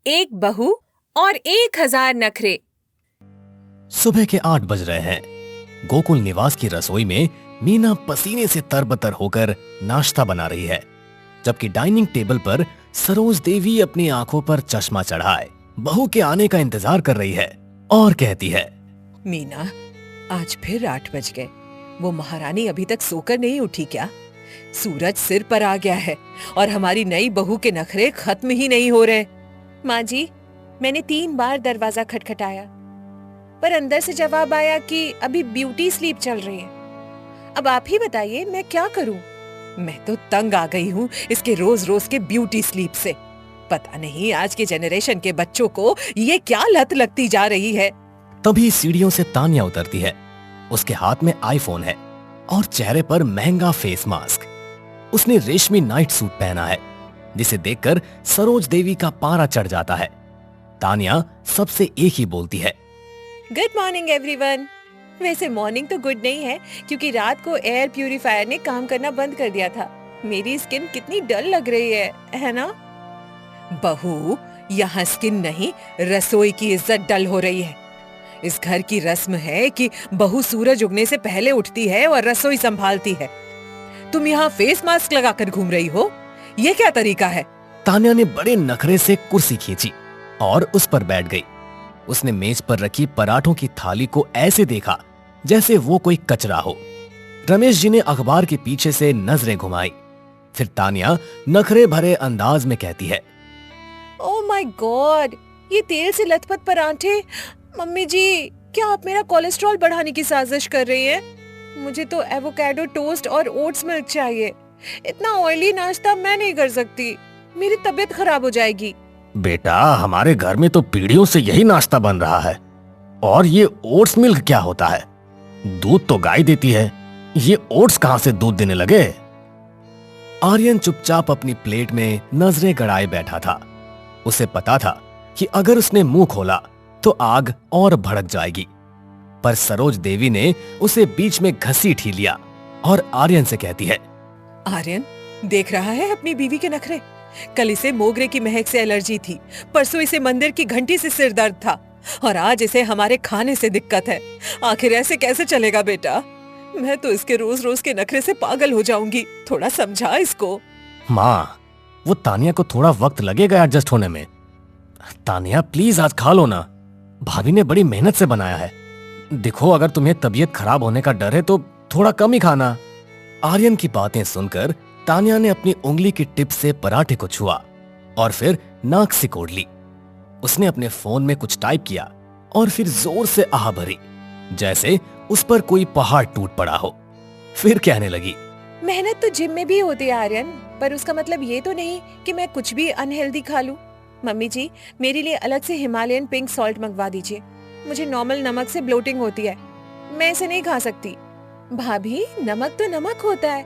एक बहू और 1000 नखरे। सुबह के 8 बज रहे हैं। गोकुल निवास की रसोई में मीना पसीने से तरबतर होकर नाश्ता बना रही है, जबकि डाइनिंग टेबल पर सरोज देवी अपनी आंखों पर चश्मा चढ़ाए बहू के आने का इंतजार कर रही है और कहती है, मीना, आज फिर 8 बज गए। वो महारानी अभी तक सोकर नहीं उठी क्या? सूरज सिर पर आ गया है और हमारी नई बहू के नखरे खत्म ही नहीं हो रहे। माँ जी, मैंने 3 बार दरवाजा खटखटाया, पर अंदर से जवाब आया कि अभी ब्यूटी स्लीप चल रही है। अब आप ही बताइए, मैं क्या करूं? मैं तो तंग आ गई हूँ इसके रोज रोज के ब्यूटी स्लीप से। पता नहीं आज के जनरेशन के बच्चों को ये क्या लत लगती जा रही है। तभी सीढ़ियों से तानिया उतरती है। उसके हाथ में आईफोन है और चेहरे पर महंगा फेस मास्क। उसने रेशमी नाइट सूट पहना है, जिसे देखकर सरोज देवी का पारा चढ़ जाता है। तानिया सबसे एक ही बोलती है, गुड मॉर्निंग एवरीवन। वैसे मॉर्निंग तो गुड नहीं है, क्योंकि रात को एयर प्यूरिफायर ने काम करना बंद कर दिया था। मेरी स्किन कितनी डल लग रही है ना? बहू, यहाँ स्किन नहीं, रसोई की इज्जत डल हो रही है। इस घर की रस्म है कि बहू सूरज उगने से पहले उठती है और रसोई संभालती है। तुम यहाँ फेस मास्क लगाकर घूम रही हो, ये क्या तरीका है? तानिया ने बड़े नखरे से कुर्सी खींची और उस पर बैठ गई। उसने मेज पर रखी पराठों की थाली को ऐसे देखा जैसे वो कोई कचरा हो। रमेश जी ने अखबार के पीछे से नजरें घुमाई। फिर तानिया नखरे भरे अंदाज में कहती है, ओह माय गॉड, ये तेल से लथपथ पराठे। मम्मी जी, क्या आप मेरा कोलेस्ट्रॉल बढ़ाने की साजिश कर रही हैं? मुझे तो एवोकाडो टोस्ट और ओट्स मिल्क चाहिए। इतना ऑयली नाश्ता मैं नहीं कर सकती, मेरी तबीयत खराब हो जाएगी। बेटा, हमारे घर में तो पीढ़ियों से यही नाश्ता बन रहा है। और ये ओट्स मिल्क क्या होता है? दूध तो गाय देती है, ये ओट्स कहां से दूध देने लगे? आर्यन चुपचाप अपनी प्लेट में नजरें गड़ाए बैठा था। उसे पता था कि अगर उसने मुंह खोला तो आग और भड़क जाएगी, पर सरोज देवी ने उसे बीच में घसीट ही लिया और आर्यन से कहती है, आर्यन, देख रहा है अपनी बीवी के नखरे? कल इसे मोगरे की महक से एलर्जी थी, परसों इसे मंदिर की घंटी से सिर दर्द था, और आज इसे हमारे खाने से दिक्कत है। आखिर ऐसे कैसे चलेगा बेटा? मैं तो इसके रोज रोज के नखरे से पागल हो जाऊंगी। थोड़ा समझा इसको। माँ, वो तानिया को थोड़ा वक्त लगेगा एडजस्ट होने में। तानिया प्लीज आज खा लो ना, भाभी ने बड़ी मेहनत से बनाया है। देखो, अगर तुम्हें तबीयत खराब होने का डर है तो थोड़ा कम ही खाना। आर्यन की बातें सुनकर तानिया ने अपनी उंगली की टिप से पराठे को छुआ और फिर नाक सिकोड़ ली। उसने अपने फोन में कुछ टाइप किया और फिर जोर से आह भरी, जैसे उस पर कोई पहाड़ टूट पड़ा हो। फिर कहने लगी, मेहनत तो जिम में भी होती है आर्यन, पर उसका मतलब ये तो नहीं कि मैं कुछ भी अनहेल्दी खा लूं। मम्मी जी, मेरे लिए अलग से हिमालयन पिंक सॉल्ट मंगवा दीजिए। मुझे नॉर्मल नमक से ब्लोटिंग होती है, मैं इसे नहीं खा सकती। भाभी, नमक तो नमक होता है,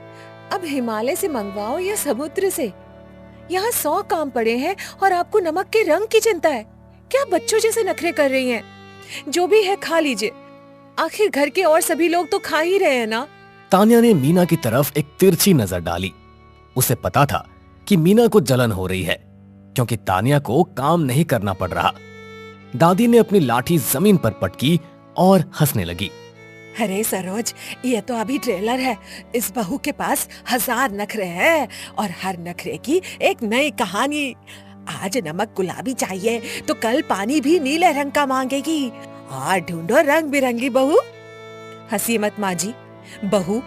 अब हिमालय से मंगवाओ या समुद्र से। यहाँ 100 काम पड़े हैं और आपको नमक के रंग की चिंता है। क्या बच्चों जैसे नखरे कर रही हैं? जो भी है खा लीजिए, आखिर घर के और सभी लोग तो खा ही रहे हैं ना। तानिया ने मीना की तरफ एक तिरछी नजर डाली। उसे पता था कि मीना को जलन हो रही है, क्योंकि तानिया को काम नहीं करना पड़ रहा। दादी ने अपनी लाठी जमीन पर पटकी और हंसने लगी। अरे सरोज, ये तो अभी ट्रेलर है। इस बहू के पास 1000 नखरे हैं और हर नखरे की एक नई कहानी। आज नमक गुलाबी चाहिए तो कल पानी भी नीले रंग का मांगेगी। और ढूंढो रंग बिरंगी बहू। हंसी मत माँ जी। बहू,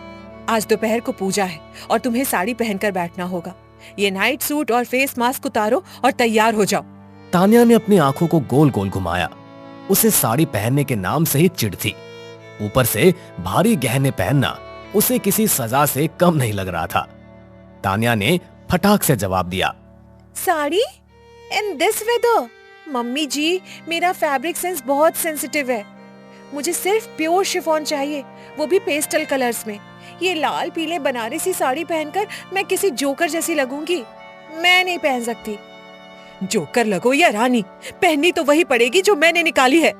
आज दोपहर को पूजा है और तुम्हें साड़ी पहनकर बैठना होगा। ये नाइट सूट और फेस मास्क उतारो और तैयार हो जाओ। तानिया ने अपनी आंखों को गोल गोल घुमाया। उसे साड़ी पहनने के नाम से ही चिढ़ थी। ऊपर से भारी गहने पहनना उसे किसी सजा से कम नहीं लग रहा था। तानिया ने फटाक से जवाब दिया, sari in this weather? Mummy जी, मेरा फैब्रिक सेंस बहुत सेंसिटिव है। मुझे सिर्फ प्योर शिफॉन चाहिए, वो भी पेस्टल कलर्स में। ये लाल पीले बनारसी साड़ी पहनकर मैं किसी जोकर जैसी लगूंगी। मैं नहीं पहन सकती। जोकर लगो या रानी, पहननी तो वही पड़ेगी जो मैंने निकाली है।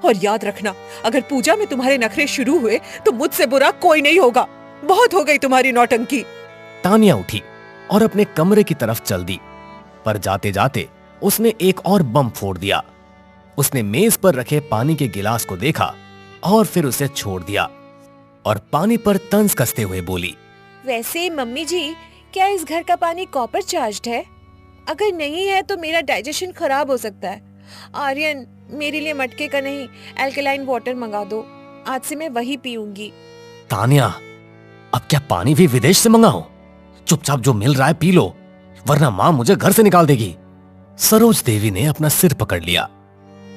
और याद रखना, अगर पूजा में तुम्हारे नखरे शुरू हुए तो मुझसे बुरा कोई नहीं होगा। बहुत हो गई तुम्हारी नौटंकी। तानिया उठी और अपने कमरे की तरफ चल दी, पर जाते जाते उसने एक और बम फोड़ दिया। उसने मेज पर रखे पानी के गिलास को देखा और फिर उसे छोड़ दिया और पानी पर तंज कसते हुए बोली, वैसे मम्मी जी, क्या इस घर का पानी कॉपर चार्ज्ड है? अगर नहीं है तो मेरा डाइजेशन खराब हो सकता है। आर्यन, मेरे लिए मटके का नहीं, एल्कलाइन वाटर मंगा दो। आज से मैं वही पीऊंगी। तानिया, अब क्या पानी भी विदेश से मंगाऊं? चुपचाप जो मिल रहा है पी लो, वरना मां मुझे घर से निकाल देगी। सरोज देवी ने अपना सिर पकड़ लिया।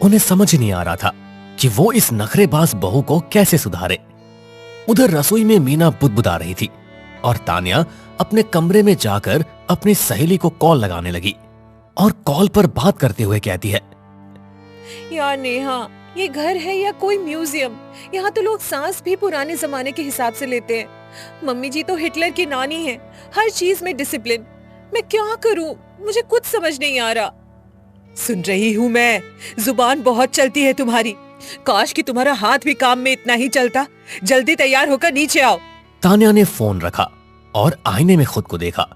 उन्हें समझ ही नहीं आ रहा था कि वो इस नखरेबाज बहू को कैसे सुधारे। उधर रसोई में मीना बुदबुदा रही थी और तानिया अपने कमरे में जाकर अपनी सहेली को कॉल लगाने लगी और कॉल पर बात करते हुए कहती है, यार नेहा, ये घर है या कोई म्यूजियम? यहाँ तो लोग सांस भी पुराने जमाने के हिसाब से लेते हैं। मम्मी जी तो हिटलर की नानी है, हर चीज में डिसिप्लिन। मैं क्या करूं? मुझे कुछ समझ नहीं आ रहा। सुन रही हूँ मैं, जुबान बहुत चलती है तुम्हारी। काश कि तुम्हारा हाथ भी काम में इतना ही चलता। जल्दी तैयार होकर नीचे आओ। तानिया ने फोन रखा और आईने में खुद को देखा।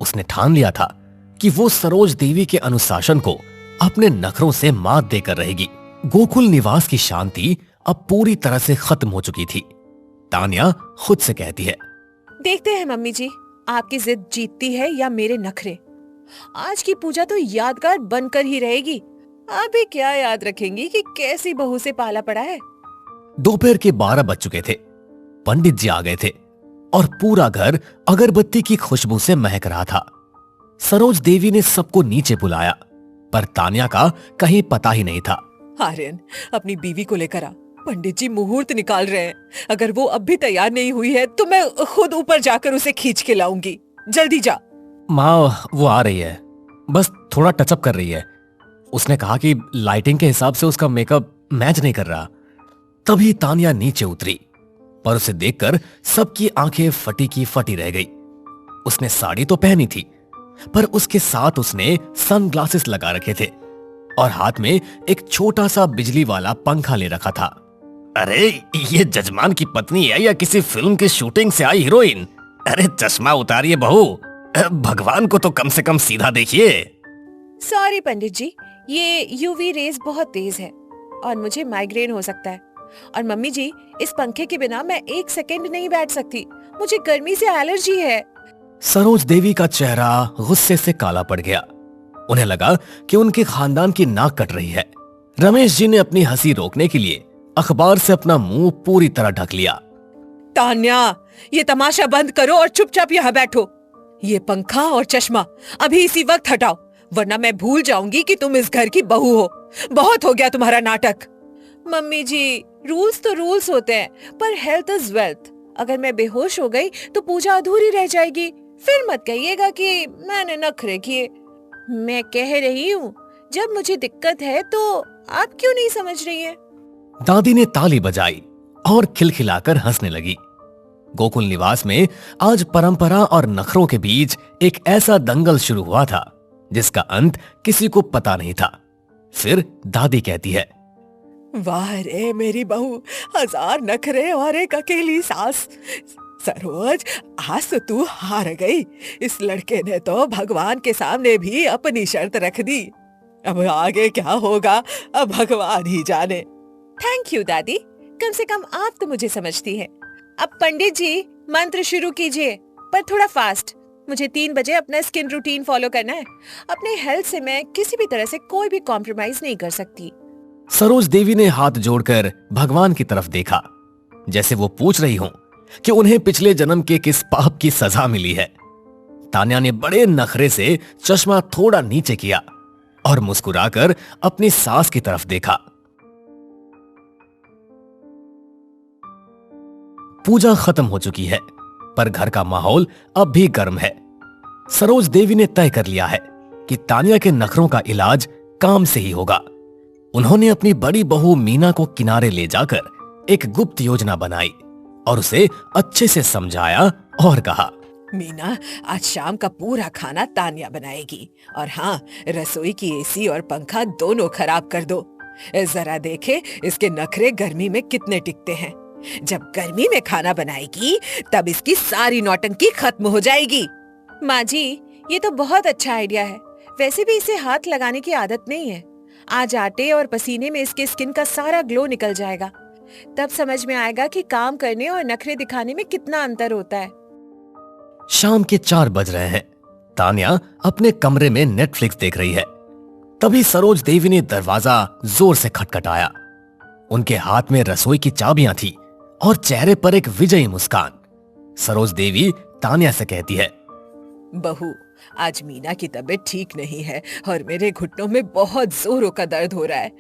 उसने ठान लिया था कि वो सरोज देवी के अनुशासन को अपने नखरों से मात देकर रहेगी। गोकुल निवास की शांति अब पूरी तरह से खत्म हो चुकी थी। तानिया खुद से कहती है, देखते हैं मम्मी जी, आपकी जिद जीतती है या मेरे नखरे। आज की पूजा तो यादगार बनकर ही रहेगी। अभी क्या याद रखेंगी कि कैसी बहू से पाला पड़ा है। दोपहर के 12 बज चुके थे। पंडित जी आ गए थे और पूरा घर अगरबत्ती की खुशबू से महक रहा था। सरोज देवी ने सबको नीचे बुलाया, पर तानिया का कहीं पता ही नहीं था। आर्यन, अपनी बीवी को लेकर आ। पंडित जी मुहूर्त निकाल रहे हैं। अगर वो अब भी तैयार नहीं हुई है तो मैं खुद ऊपर जाकर उसे खींच के लाऊंगी। जल्दी जा। माँ, वो आ रही है, बस थोड़ा टचअप कर रही है। उसने कहा कि लाइटिंग के हिसाब से उसका मेकअप मैच नहीं कर रहा। तभी तानिया नीचे उतरी, पर उसे देखकर सबकी आंखें फटी की फटी रह गई। उसने साड़ी तो पहनी थी, पर उसके साथ उसने सनग्लासेस लगा रखे थे और हाथ में एक छोटा सा बिजली वाला पंखा ले रखा था। अरे, ये जजमान की पत्नी है या किसी फिल्म की शूटिंग से आई हीरोइन? अरे चश्मा उतारिए बहू, भगवान को तो कम से कम सीधा देखिए। सॉरी पंडित जी, ये यूवी रेज बहुत तेज है और मुझे माइग्रेन हो सकता है। और मम्मी जी, इस पंखे के बिना मैं एक सेकंड नहीं बैठ सकती। मुझे गर्मी से एलर्जी है। सरोज देवी का चेहरा गुस्से से काला पड़ गया। उन्हें लगा कि उनके खानदान की नाक कट रही है। रमेश जी ने अपनी हंसी रोकने के लिए अखबार से अपना मुंह पूरी तरह ढक लिया। तान्या, ये तमाशा बंद करो और चुपचाप यहाँ बैठो। ये पंखा और चश्मा अभी इसी वक्त हटाओ, वरना मैं भूल जाऊंगी कि तुम इस घर की बहू हो। बहुत हो गया तुम्हारा नाटक। मम्मी जी, रूल्स तो रूल्स होते हैं, पर हेल्थ इज वेल्थ। अगर मैं बेहोश हो गई तो पूजा अधूरी रह जाएगी। फिर मत कहिएगा कि मैंने नखरे किए। मैं कह रही हूँ, जब मुझे दिक्कत है तो आप क्यों नहीं समझ रही हैं? दादी ने ताली बजाई और खिलखिलाकर हंसने लगी। गोकुल निवास में आज परंपरा और नखरों के बीच एक ऐसा दंगल शुरू हुआ था जिसका अंत किसी को पता नहीं था। फिर दादी कहती है, वाह रे मेरी बहू, 1000 नखरे और एक अकेली सास। सरोज, आज तो तू हार गई। इस लड़के ने तो भगवान के सामने भी अपनी शर्त रख दी। अब आगे क्या होगा, अब भगवान ही जाने। थैंक यू दादी, कम से कम आप तो मुझे समझती हैं। अब पंडित जी, मंत्र शुरू कीजिए, पर थोड़ा फास्ट। मुझे 3 बजे अपना स्किन रूटीन फॉलो करना है। अपने हेल्थ से मैं किसी भी तरह से कोई भी कॉम्प्रोमाइज नहीं कर सकती। सरोज देवी ने हाथ जोड़कर भगवान की तरफ देखा, जैसे वो पूछ रही हो कि उन्हें पिछले जन्म के किस पाप की सजा मिली है। तान्या ने बड़े नखरे से चश्मा थोड़ा नीचे किया और मुस्कुराकर अपनी सास की तरफ देखा। पूजा खत्म हो चुकी है, पर घर का माहौल अब भी गर्म है। सरोज देवी ने तय कर लिया है कि तान्या के नखरों का इलाज काम से ही होगा। उन्होंने अपनी बड़ी बहू मीना को किनारे ले जाकर एक गुप्त योजना बनाई और उसे अच्छे से समझाया और कहा, मीना, आज शाम का पूरा खाना तान्या बनाएगी। और हाँ, रसोई की एसी और पंखा दोनों खराब कर दो। जरा देखे इसके नखरे गर्मी में कितने टिकते हैं। जब गर्मी में खाना बनाएगी तब इसकी सारी नौटंकी खत्म हो जाएगी। माँ जी, ये तो बहुत अच्छा आइडिया है। वैसे भी इसे हाथ लगाने की आदत नहीं है। आज आटे और पसीने में इसके स्किन का सारा ग्लो निकल जाएगा। तब समझ में आएगा कि काम करने और नखरे दिखाने में कितना अंतर होता है। शाम के 4 बज रहे हैं। तान्या अपने कमरे में नेटफ्लिक्स देख रही है। तभी सरोज देवी ने दरवाजा जोर से खटखटाया। उनके हाथ में रसोई की चाबियां थी और चेहरे पर एक विजयी मुस्कान। सरोज देवी तान्या से कहती है, बहू, आज मीना की तबीयत ठीक नहीं है और मेरे घुटनों में बहुत जोरों का दर्द हो रहा है।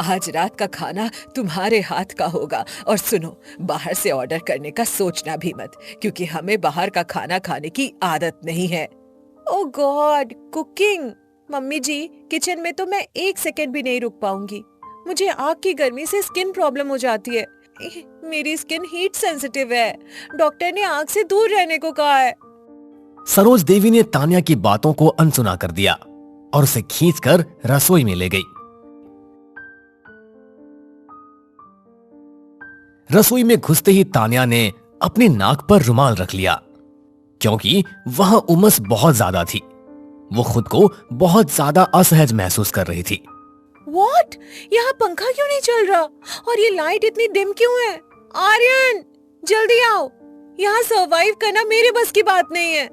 आज रात का खाना तुम्हारे हाथ का होगा। और सुनो, बाहर से ऑर्डर करने का सोचना भी मत, क्योंकि हमें बाहर का खाना खाने की आदत नहीं है। ओह गॉड, कुकिंग! मम्मी जी, किचन में तो मैं 1 सेकंड भी नहीं रुक पाऊंगी। मुझे आग की गर्मी से स्किन प्रॉब्लम हो जाती है। मेरी स्किन हीट सेंसिटिव है। डॉक्टर ने आग से दूर रहने को कहा है। सरोज देवी ने तान्या की बातों को अनसुना कर दिया और उसे खींचकर रसोई में ले गई। रसोई में घुसते ही तान्या ने अपनी नाक पर रुमाल रख लिया, क्योंकि वहां उमस बहुत ज्यादा थी। वो खुद को बहुत ज्यादा असहज महसूस कर रही थी। What? यहाँ पंखा क्यों नहीं चल रहा? और ये लाइट इतनी डिम क्यों है? आर्यन, जल्दी आओ। यहाँ सरवाइव करना मेरे बस की बात नहीं है।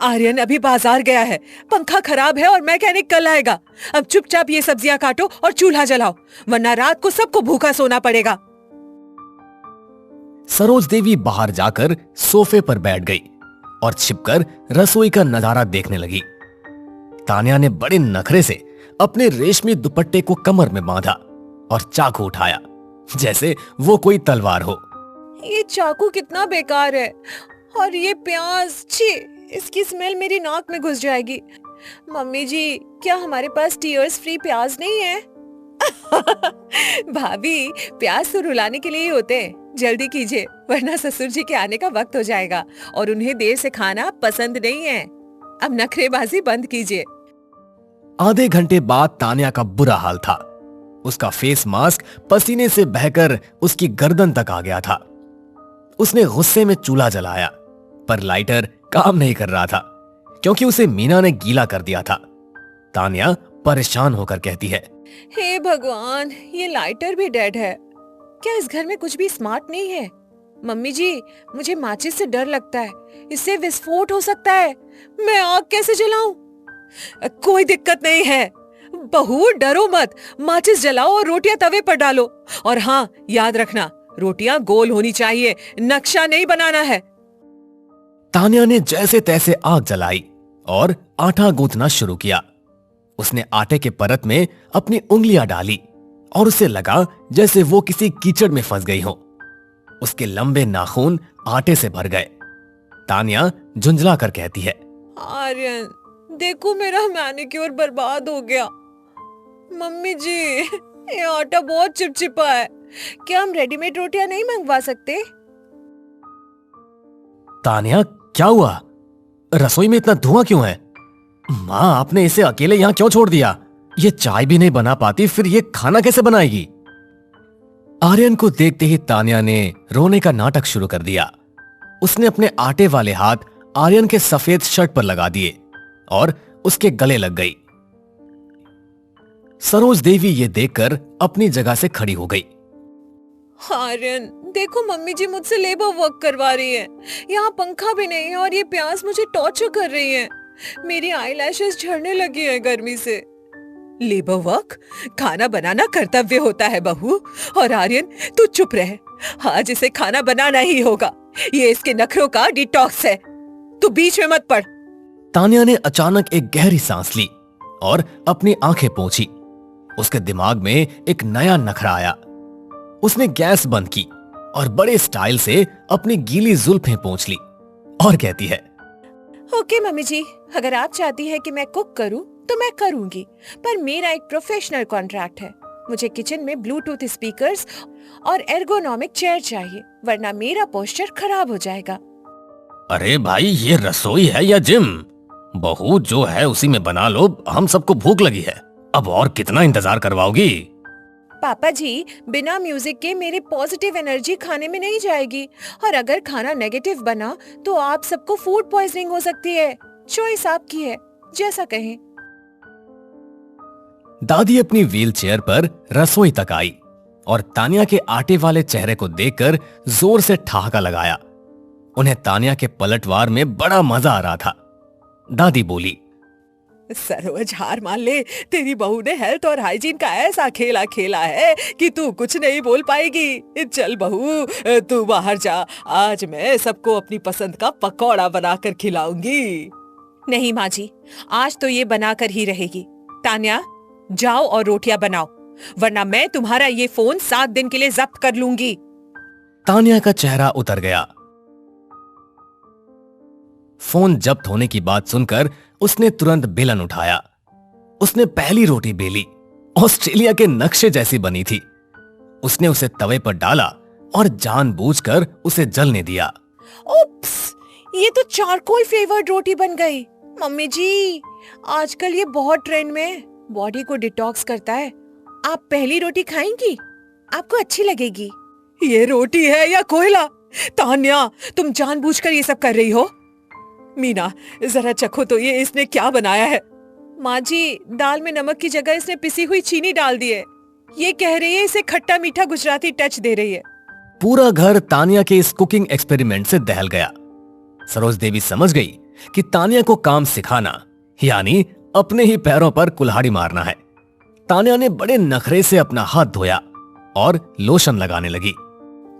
आर्यन अभी बाजार गया है। पंखा खराब है और मैकेनिक कल आएगा। अब चुपचाप ये सब्जियां काटो और चूल्हा जलाओ, वरना रात को सबको भूखा सोना पड़ेगा। सरोज देवी बाहर जाकर सोफे पर बैठ गई और छिपकर रसोई का नजारा देखने लगी। तान्या ने बड़े नखरे से अपने रेशमी दुपट्टे को कमर में बांधा और चाकू उठाया, जैसे वो कोई तलवार हो। ये चाकू कितना बेकार है। और ये प्याज, छी, इसकी स्मेल मेरी नाक में घुस जाएगी। मम्मी जी, क्या हमारे पास टीयर्स फ्री प्याज नहीं है? भाभी, प्याज तो रुलाने के लिए ही होते हैं। जल्दी कीजिए, वरना ससुर जी के आने का वक्त हो जाएगा और उन्हें देर से खाना पसंद नहीं है। अब नखरेबाजी बंद कीजिए। आधे घंटे बाद तान्या का बुरा हाल था। उसका फेस मास्क पसीने से बहकर उसकी गर्दन तक आ गया था। उसने गुस्से में चूल्हा जलाया, पर लाइटर काम नहीं कर रहा था, क्योंकि उसे मीना ने गीला कर दिया था। तान्या परेशान होकर कहती है, हे भगवान, ये लाइटर भी डेड है। क्या इस घर में कुछ भी स्मार्ट नहीं है? मम्मी जी, मुझे माचिस से डर लगता है। इससे विस्फोट हो सकता है। मैं आग कैसे जलाऊं? कोई दिक्कत नहीं है बहू, डरो मत। माचिस जलाओ और रोटियां तवे पर डालो। और हाँ, याद रखना, रोटियां गोल होनी चाहिए, नक्शा नहीं बनाना है। तान्या ने जैसे तैसे आग जलाई और आटा गूंथना शुरू किया। उसने आटे के परत में अपनी उंगलियां डाली और उसे लगा जैसे वो किसी कीचड़ में फंस गई हो। उसके लंबे नाखून आटे से भर गए। तान्या झुंझला कर कहती है, आर्यन, देखो मेरा मैनिक्योर बर्बाद हो गया। मम्मी जी, ये आटा बहुत चिपचिपा है। क्या हम रेडीमेड रोटियां नहीं मंगवा सकते? तान्या, क्या हुआ? रसोई में इतना धुआं क्यों है? माँ, आपने इसे अकेले यहाँ क्यों छोड़ दिया? ये चाय भी नहीं बना पाती, फिर ये खाना कैसे बनाएगी? आर्यन को देखते ही तान्या ने रोने का नाटक शुरू कर दिया। उसने अपने आटे वाले हाथ आर्यन के सफेद शर्ट पर लगा दिए और उसके गले लग गई। सरोज देवी ये देखकर अपनी जगह से खड़ी हो गई। आर्यन, देखो मम्मी जी मुझसे लेबर वर्क करवा रही है। यहाँ पंखा भी नहीं है और ये प्यास मुझे टॉर्चर कर रही है। मेरी आईलैशेस झड़ने लगी है गर्मी से। Labour work? खाना बनाना कर्तव्य होता है बहू। और आर्यन, तू चुप रह। आज इसे खाना बनाना ही होगा। ये इसके नखरों का डिटॉक्स है। तू बीच में मत पड़। तान्या ने अचानक एक गहरी सांस ली और अपनी आंखें पोंछी। उसके दिमाग में एक नया नखरा आया। उसने गैस बंद की और बड़े स्टाइल से अपनी गीली जुल्फें पोंछ ली और कहती है, ओके मम्मी जी, अगर आप चाहती है कि मैं कुक करूं तो मैं करूंगी, पर मेरा एक प्रोफेशनल कॉन्ट्रैक्ट है। मुझे किचन में ब्लूटूथ स्पीकर्स और एर्गोनॉमिक चेयर चाहिए, वरना मेरा पोस्चर खराब हो जाएगा। अरे भाई, ये रसोई है या जिम? बहू, जो है उसी में बना लो। हम सबको भूख लगी है, अब और कितना इंतजार करवाओगी? पापा जी, बिना म्यूजिक के मेरे पॉजिटिव एनर्जी खाने में नहीं जाएगी, और अगर खाना नेगेटिव बना तो आप सबको फूड पॉइजनिंग हो सकती है। चॉइस आपकी है, जैसा कहें। दादी अपनी व्हील चेयर पर रसोई तक आई और तानिया के आटे वाले चेहरे को देखकर जोर से ठहाका लगाया। उन्हें तानिया के पलटवार में बड़ा मजा आ रहा था। दादी बोली, सरोज हार मान ले, तेरी बहू ने हेल्थ और हाइजीन का ऐसा खेला खेला है कि तू कुछ नहीं बोल पाएगी। चल बहू, तू बाहर जा, आज मैं सबको अपनी पसंद का पकौड़ा बनाकर खिलाऊंगी। नहीं माँ जी, आज तो ये बनाकर ही रहेगी। तान्या, जाओ और रोटियां बनाओ, वरना मैं तुम्हारा ये फोन 7 दिन के लिए जब्त कर लूंगी। तानिया का चेहरा उतर गया। फोन जब्त होने की बात सुनकर उसने तुरंत बेलन उठाया। उसने पहली रोटी बेली, ऑस्ट्रेलिया के नक्शे जैसी बनी थी। उसने उसे तवे पर डाला और जानबूझकर उसे जलने दिया। ओप्स, ये तो चारकोल फ्लेवर्ड रोटी बन गई। मम्मी जी, आजकल ये बहुत ट्रेंड में, बॉडी को डिटॉक्स करता है। आप पहली रोटी खाएंगी? आपको अच्छी लगेगी। ये रोटी है या कोयला? तान्या, तुम जानबूझकर ये सब कर रही हो। मीना, जरा चखो तो ये इसने क्या बनाया है। माँ जी, दाल में नमक की जगह इसने पिसी हुई चीनी डाल दी है। ये कह रही है इसे खट्टा मीठा गुजराती टच दे रही है। पूरा घर तानिया के इस कुकिंग एक्सपेरिमेंट से दहल गया। सरोज देवी समझ गई कि तानिया को काम सिखाना यानी अपने ही पैरों पर कुल्हाड़ी मारना है। तानिया ने बड़े नखरे से अपना हाथ धोया और लोशन लगाने लगी।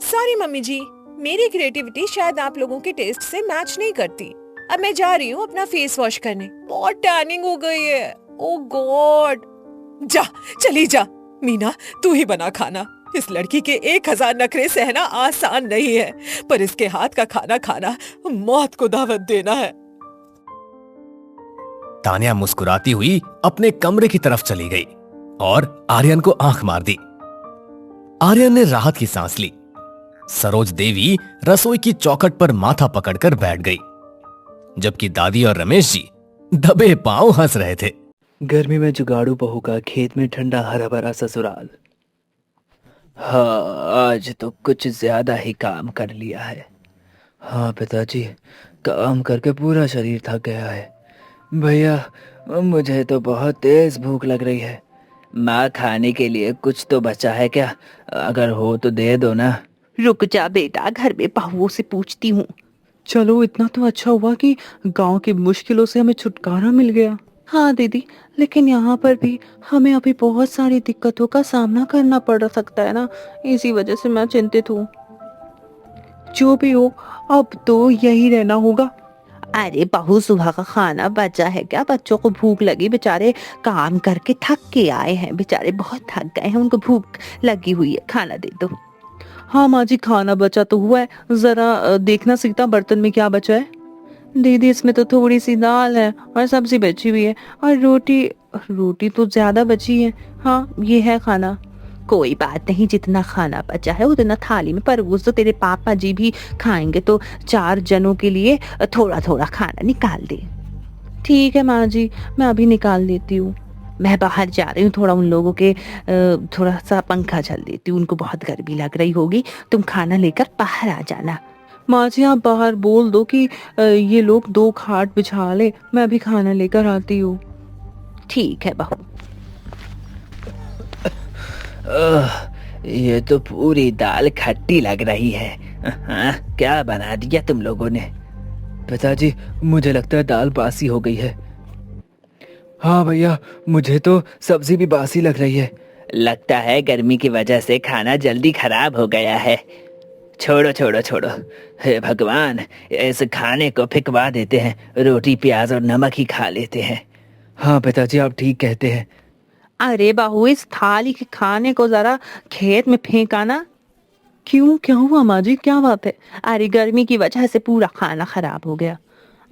सॉरी मम्मी जी, मेरी क्रिएटिविटी शायद आप लोगों के टेस्ट से मैच नहीं करती। अब मैं जा रही हूँ अपना फेस वॉश करने, बहुत टैनिंग हो गई है। ओह गॉड। जा, चली जा। मीना, तू ही बना खाना। इस लड़की के 1000 नखरे सहना आसान नहीं है, पर इसके हाथ का खाना खाना मौत को दावत देना है। तानिया मुस्कुराती हुई अपने कमरे की तरफ चली गई और आर्यन को आंख मार दी। आर्यन ने राहत की सांस ली। सरोज देवी रसोई की चौखट पर माथा पकड़कर बैठ गई, जबकि दादी और रमेश जी दबे पांव हंस रहे थे। गर्मी में जुगाड़ू बहू का खेत में ठंडा हरा भरा ससुराल। हाँ, आज तो कुछ ज्यादा ही काम कर लिया है। हाँ पिताजी, काम करके पूरा शरीर थक गया है। भैया, मुझे तो बहुत तेज भूख लग रही है। माँ, खाने के लिए कुछ तो बचा है क्या? अगर हो तो दे दो ना। रुक जा बेटा, घर में बहुओं से पूछती हूँ। चलो, इतना तो अच्छा हुआ कि गांव की मुश्किलों से हमें छुटकारा मिल गया। हाँ दीदी, लेकिन यहाँ पर भी हमें अभी बहुत सारी दिक्कतों का सामना करना पड़ सकता है ना, इसी वजह से मैं चिंतित हूँ। जो भी हो, अब तो यही रहना होगा। अरे बहू, सुबह का खाना बचा है क्या? बच्चों को भूख लगी, बेचारे काम करके थक के आए हैं, बेचारे बहुत थक गए हैं, उनको भूख लगी हुई है, खाना दे दो। हाँ माँ जी, खाना बचा तो हुआ है, जरा देखना सीता बर्तन में क्या बचा है। दीदी, इसमें तो थोड़ी सी दाल है और सब्जी बची हुई है, और रोटी तो ज्यादा बची है। हाँ, ये है खाना। कोई बात नहीं, जितना खाना बचा है उतना थाली में परोस दो, तेरे पापा जी भी खाएंगे तो 4 जनों के लिए थोड़ा थोड़ा खाना निकाल दे। ठीक है माँ जी, मैं अभी निकाल देती हूँ। मैं बाहर जा रही हूँ, थोड़ा उन लोगों के थोड़ा सा पंखा झल देती हूँ, उनको बहुत गर्मी लग रही होगी। तुम खाना लेकर बाहर आ जाना। माँ जी, आप बाहर बोल दो कि ये लोग 2 खाट बिछा ले, मैं अभी खाना लेकर आती हूँ। ठीक है बहू। ये तो पूरी दाल खट्टी लग रही है। हाँ, क्या बना दिया तुम लोगों ने? पिताजी, मुझे लगता है दाल बासी हो गई है। हाँ भैया, मुझे तो सब्जी भी बासी लग रही है। लगता है गर्मी की वजह से खाना जल्दी खराब हो गया है। छोड़ो छोड़ो छोड़ो, हे भगवान, इस खाने को फेंकवा देते हैं, रोटी प्याज और नमक ही खा लेते हैं। हाँ पिताजी, आप ठीक कहते हैं। अरे बहू, इस थाली के खाने को जरा खेत में फेंकाना। क्यों, क्या हुआ माँ जी, क्या बात है? अरे गर्मी की वजह से पूरा खाना खराब हो गया।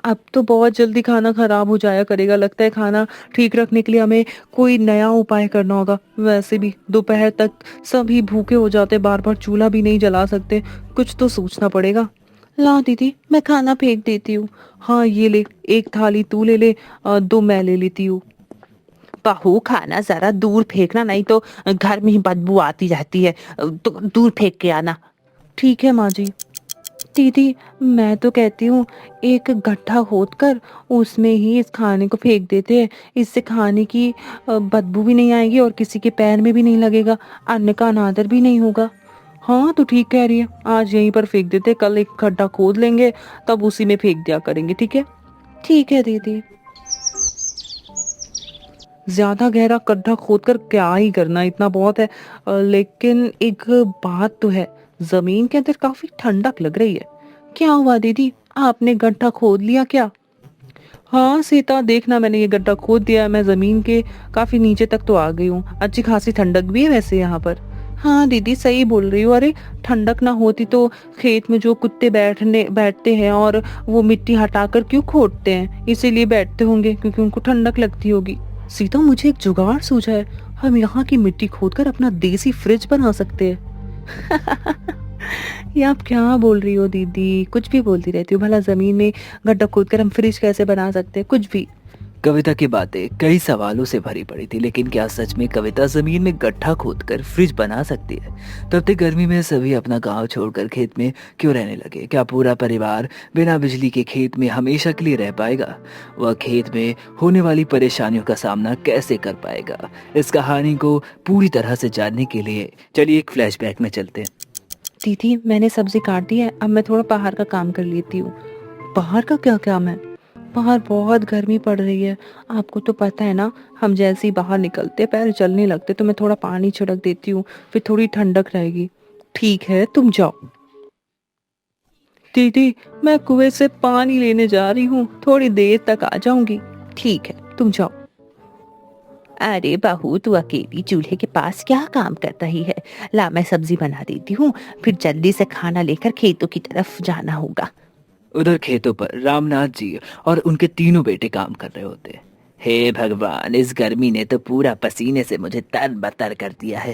अब तो बहुत जल्दी खाना खराब हो जाया करेगा। लगता है खाना ठीक रखने के लिए हमें कोई नया उपाय करना होगा। वैसे भी दोपहर तक सभी भूखे हो जाते, बार बार चूल्हा भी नहीं जला सकते, कुछ तो सोचना पड़ेगा। ला दीदी, मैं खाना फेंक देती हूँ। हाँ ये ले, 1 थाली तू ले ले, 2 मैं ले लेती हूँ। बहू, खाना जरा दूर फेंकना, नहीं तो घर में ही बदबू आती रहती है, तो दूर फेंक के आना। ठीक है माँ जी। दीदी, मैं तो कहती हूँ एक गड्ढा खोद कर उसमें ही इस खाने को फेंक देते हैं। इससे खाने की बदबू भी नहीं आएगी और किसी के पैर में भी नहीं लगेगा, अन्न का अनादर भी नहीं होगा। हाँ तो ठीक कह रही है, आज यहीं पर फेंक देते, कल एक गड्ढा खोद लेंगे तब उसी में फेंक दिया करेंगे। ठीक है? ठीक है दीदी। ज्यादा गहरा गड्ढा खोदकर क्या ही करना, इतना बहुत है। लेकिन एक बात तो है, जमीन के अंदर काफी ठंडक लग रही है। क्या हुआ दीदी, आपने गड्ढा खोद लिया क्या? हाँ सीता, देखना मैंने ये गड्ढा खोद दिया है, मैं जमीन के काफी नीचे तक तो आ गई हूँ। अच्छी खासी ठंडक भी है वैसे यहाँ पर। हाँ दीदी सही बोल रही हो। अरे ठंडक ना होती तो खेत में जो कुत्ते बैठते हैं और वो मिट्टी हटाकर क्यों खोदते हैं, इसीलिए बैठते होंगे क्योंकि उनको ठंडक लगती होगी। सीता, मुझे एक जुगाड़ सूझा है, हम यहाँ की मिट्टी खोदकर अपना देसी फ्रिज बना सकते हैं। ये आप क्या बोल रही हो दीदी, कुछ भी बोलती रहती हो। भला जमीन में गड्ढा खोदकर हम फ्रिज कैसे बना सकते हैं, कुछ भी। कविता की बातें कई सवालों से भरी पड़ी थी, लेकिन क्या सच में कविता जमीन में गड्ढा खोदकर फ्रिज बना सकती है? तब तक गर्मी में सभी अपना गांव छोड़कर खेत में क्यों रहने लगे? क्या पूरा परिवार बिना बिजली के खेत में हमेशा के लिए रह पाएगा? वह खेत में होने वाली परेशानियों का सामना कैसे कर पाएगा? इस कहानी को पूरी तरह से जानने के लिए चलिए एक फ्लैशबैक में चलते हैं। दीदी, मैंने सब्जी काट दी है, अब मैं थोड़ा बाहर का काम कर लेती हूँ। बाहर का क्या काम है? बाहर बहुत गर्मी पड़ रही है, आपको तो पता है ना। हम जैसे ही बाहर निकलते पैर जलने लगते, तो मैं थोड़ा पानी छिड़क देती हूँ, फिर थोड़ी ठंडक रहेगी। ठीक है, तुम जाओ। दीदी, मैं कुएं से पानी लेने जा रही हूँ, थोड़ी देर तक आ जाऊंगी। ठीक है, तुम जाओ। अरे बहू, तू अकेली चूल्हे के पास क्या काम कर रही है? ला, मैं सब्जी बना देती हूँ, फिर जल्दी से खाना लेकर खेतों की तरफ जाना होगा। उधर खेतों पर रामनाथ जी और उनके तीनों बेटे काम कर रहे होते। हे भगवान, इस गर्मी ने तो पूरा पसीने से मुझे तर-बतर कर दिया है।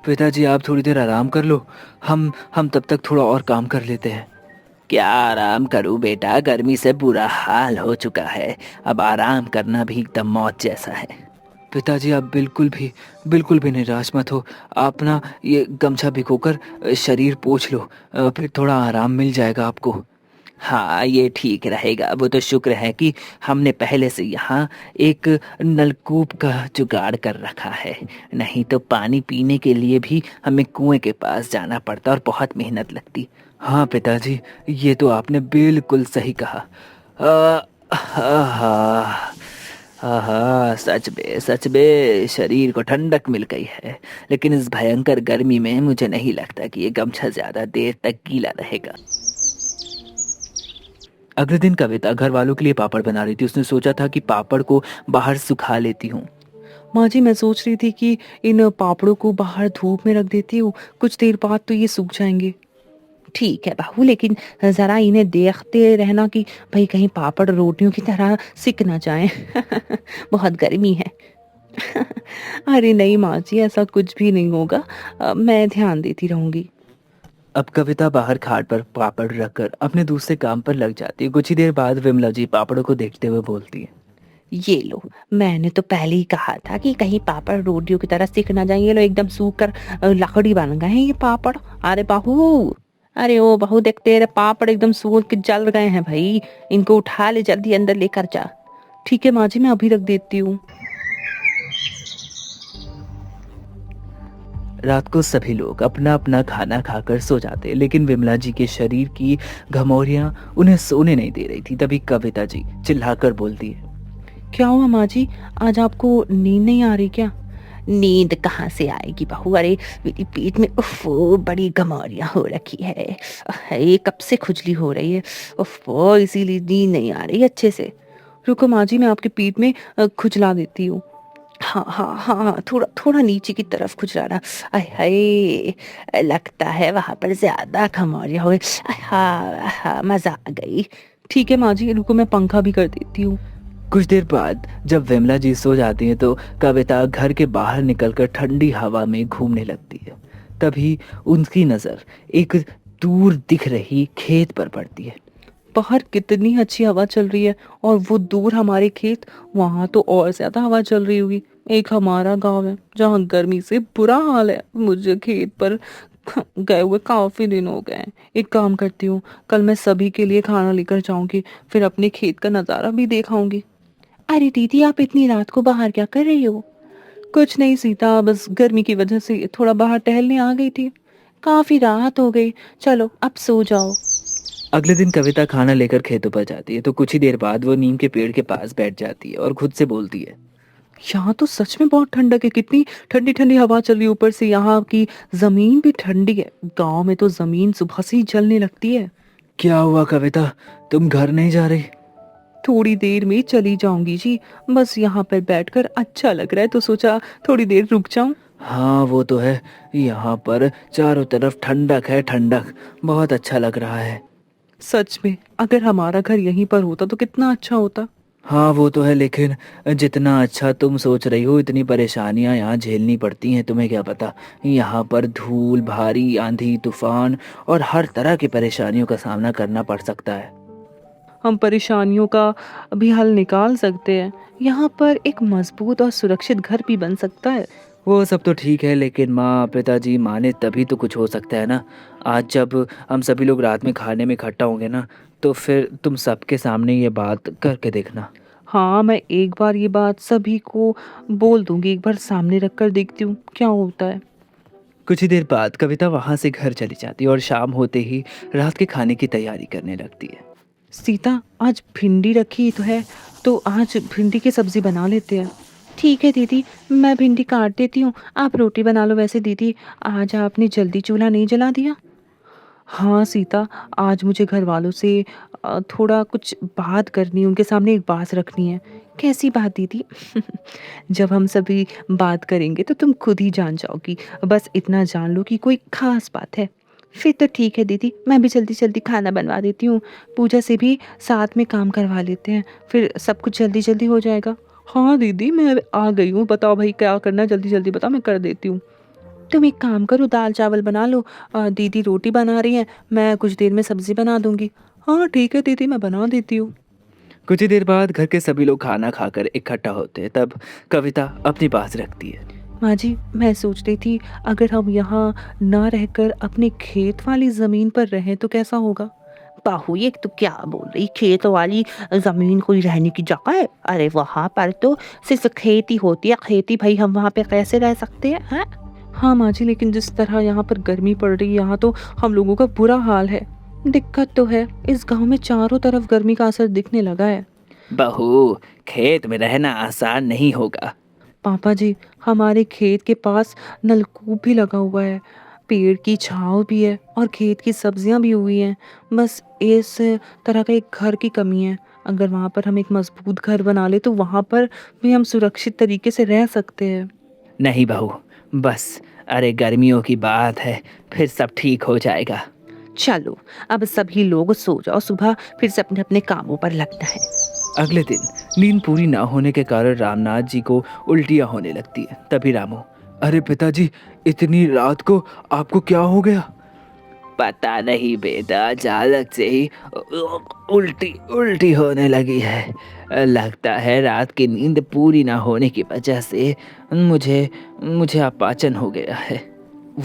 पिताजी, आप थोड़ी देर आराम कर लो, हम तब तक थोड़ा और काम कर लेते हैं। क्या आराम करूं बेटा, गर्मी से बुरा हाल हो चुका है, अब आराम करना भी एकदम मौत जैसा है। पिताजी, आप बिल्कुल भी निराश मत हो। आप ना ये गमछा भिगोकर शरीर पोंछ लो, फिर थोड़ा आराम मिल जाएगा आपको। हाँ, ये ठीक रहेगा। वो तो शुक्र है कि हमने पहले से यहाँ एक नलकूप का जुगाड़ कर रखा है, नहीं तो पानी पीने के लिए भी हमें कुएं के पास जाना पड़ता और बहुत मेहनत लगती। हाँ पिताजी, ये तो आपने बिल्कुल सही कहा। सच में शरीर को ठंडक मिल गई है, लेकिन इस भयंकर गर्मी में मुझे नहीं लगता कि ये गमछा ज्यादा देर तक गीला रहेगा। अगले दिन कविता घर वालों के लिए पापड़ बना रही थी। उसने सोचा था कि पापड़ को बाहर सुखा लेती हूँ। माँ जी, मैं सोच रही थी कि इन पापड़ों को बाहर धूप में रख देती हूँ, कुछ देर बाद तो ये सूख जाएंगे। ठीक है बहू, लेकिन जरा इन्हें देखते रहना कि भाई कहीं पापड़ रोटियों की तरह सिक ना जाएं। बहुत गर्मी है। अरे नहीं माँ जी, ऐसा कुछ भी नहीं होगा, मैं ध्यान देती रहूंगी। अब कविता बाहर खाट पर पापड़ रखकर अपने दूसरे काम पर लग जाती है। कुछ ही देर बाद विमला जी पापड़ों को देखते हुए बोलती है, ये लो, मैंने तो पहले ही कहा था कि कहीं पापड़ रोटियों की तरह सिक ना जाए। ये लो, एकदम सूख कर लकड़ी बन गए हैं ये पापड़। अरे बहू, अरे ओ बहू, देख तेरे पापड़ एकदम सूख के जल गए हैं भाई, इनको उठा ले, जल्दी अंदर लेकर जा। ठीक है माँ जी, मैं अभी रख देती हूँ। रात को सभी लोग अपना अपना खाना खाकर सो जाते, लेकिन विमला जी के शरीर की घमौरियां उन्हें सोने नहीं दे रही थी। तभी कविता जी चिल्लाकर बोलती है, क्या हुआ माँ जी, आज आपको नींद नहीं आ रही क्या? नींद कहाँ से आएगी बहू, अरे मेरी पेट में उफ बड़ी घमौरियां हो रखी है, ये कब से खुजली हो रही है, उफ इसीलिए नींद नहीं आ रही अच्छे से। रुको माँ जी, मैं आपकी पीठ में खुजला देती हूँ। हाँ हाँ हाँ हाँ, थोड़ा थोड़ा नीचे की तरफ खुजलाना। आय हाय, लगता है वहां पर ज्यादा घमौरियां हो गई। हाँ हाँ, मजा आ गई। ठीक है माँ जी, रुको मैं पंखा भी कर देती हूँ। कुछ देर बाद जब विमला जी सो जाती हैं तो कविता घर के बाहर निकलकर ठंडी हवा में घूमने लगती है। तभी उनकी नजर एक दूर दिख रही खेत पर पड़ती है। बाहर कितनी अच्छी हवा चल रही है, और वो दूर हमारे खेत, वहां तो और ज्यादा हवा चल रही होगी। एक हमारा गांव है जहाँ गर्मी से बुरा हाल है, मुझे खेत पर गए हुए काफी दिन हो गए हैं। एक काम करती हूँ, कल मैं सभी के लिए खाना लेकर जाऊंगी, फिर अपने खेत का नज़ारा भी देखाऊंगी। अरे दीदी, आप इतनी रात को बाहर क्या कर रही हो? कुछ नहीं सीता, बस गर्मी की वजह से थोड़ा बाहर टहलने आ गई थी। काफी रात हो गई, चलो अब सो जाओ। अगले दिन कविता खाना लेकर खेतों पर जाती है तो कुछ ही देर बाद वो नीम के पेड़ के पास बैठ जाती है और खुद से बोलती है, यहाँ तो सच में बहुत ठंडक है, कितनी ठंडी ठंडी हवा चल रही है, ऊपर से यहाँ की जमीन भी ठंडी है। गांव में तो जमीन सुबह से ही जलने लगती है। क्या हुआ कविता, तुम घर नहीं जा रही? थोड़ी देर में चली जाऊंगी जी, बस यहाँ पर बैठकर अच्छा लग रहा है तो सोचा थोड़ी देर रुक जाऊं। हाँ वो तो है, यहाँ पर चारों तरफ ठंडक है, ठंडक, बहुत अच्छा लग रहा है। सच में अगर हमारा घर यहीं पर होता तो कितना अच्छा होता। हाँ वो तो है, लेकिन जितना अच्छा तुम सोच रही हो इतनी परेशानियां यहाँ झेलनी पड़ती हैं, तुम्हें क्या पता। यहाँ पर धूल, भारी आंधी, तूफान और हर तरह की परेशानियों का सामना करना पड़ सकता है। हम परेशानियों का भी हल निकाल सकते हैं, यहाँ पर एक मजबूत और सुरक्षित घर भी बन सकता है। वो सब तो ठीक है, लेकिन माँ पिताजी माने तभी तो कुछ हो सकता है ना। आज जब हम सभी लोग रात में खाने में इकट्ठा होंगे ना, तो फिर तुम सबके सामने ये बात करके देखना। हाँ, मैं एक बार ये बात सभी को बोल दूंगी, एक बार सामने रख कर देखती हूँ क्या होता है। कुछ ही देर बाद कविता वहाँ से घर चली जाती है और शाम होते ही रात के खाने की तैयारी करने लगती है। सीता, आज भिंडी रखी तो है, तो आज भिंडी की सब्जी बना लेते हैं। ठीक है दीदी, मैं भिंडी काट देती हूँ, आप रोटी बना लो। वैसे दीदी, आज आपने जल्दी चूल्हा नहीं जला दिया? हाँ सीता, आज मुझे घर वालों से थोड़ा कुछ बात करनी है, उनके सामने एक बात रखनी है। कैसी बात दीदी? जब हम सभी बात करेंगे तो तुम खुद ही जान जाओगी। बस इतना जान लो कि कोई खास बात है। फिर तो ठीक है दीदी, मैं भी जल्दी जल्दी खाना बनवा देती हूँ। पूजा से भी साथ में काम करवा लेते हैं, फिर सब कुछ जल्दी जल्दी हो जाएगा। हाँ दीदी, मैं आ गई हूँ, बताओ भाई क्या करना है, जल्दी जल्दी बताओ, मैं कर देती हूँ। तुम एक काम करो, दाल चावल बना लो। दीदी रोटी बना रही हैं, मैं कुछ देर में सब्जी बना दूंगी। हाँ ठीक है दीदी, मैं बना देती हूँ। कुछ ही देर बाद घर के सभी लोग खाना खाकर इकट्ठा होते हैं, तब कविता अपनी बात रखती है। माँ जी, मैं सोच रही थी अगर हम यहाँ ना रहकर अपने खेत वाली ज़मीन पर रहें तो कैसा होगा? बाहू, ये तो क्या बोल रही, खेत वाली ज़मीन कोई रहने की जगह है? अरे वहाँ पर तो सिर्फ खेती होती है, खेती भाई, हम वहाँ पे कैसे रह सकते हैं? हैं? हाँ माँ जी, लेकिन जिस तरह यहाँ पर गर्मी पड़ रही है, यहाँ तो हम लोगों का बुरा हाल है। दिक्कत तो है, इस गांव में चारों तरफ गर्मी का असर दिखने लगा है। बहू, खेत में रहना आसान नहीं होगा। पापा जी, हमारे खेत के पास नलकूप भी लगा हुआ है, पेड़ की छांव भी है और खेत की सब्जियां भी हुई हैं। बस इस तरह का एक घर की कमी है। अगर वहाँ पर हम एक मजबूत घर बना ले तो वहाँ पर भी हम सुरक्षित तरीके से रह सकते हैं। नहीं बहू, बस, अरे गर्मियों की बात है, फिर सब ठीक हो जाएगा। चलो, अब सभी लोग सो जाओ, सुबह फिर से अपने अपने कामों पर लगना है। अगले दिन नींद पूरी ना होने के कारण रामनाथ जी को उल्टियाँ होने लगती है। तभी रामू, अरे पिताजी, इतनी रात को आपको क्या हो गया? पता नहीं बेटा, अचानक से ही उल्टी उल्टी होने लगी है। लगता है रात की नींद पूरी ना होने की वजह से मुझे मुझे अपाचन हो गया है।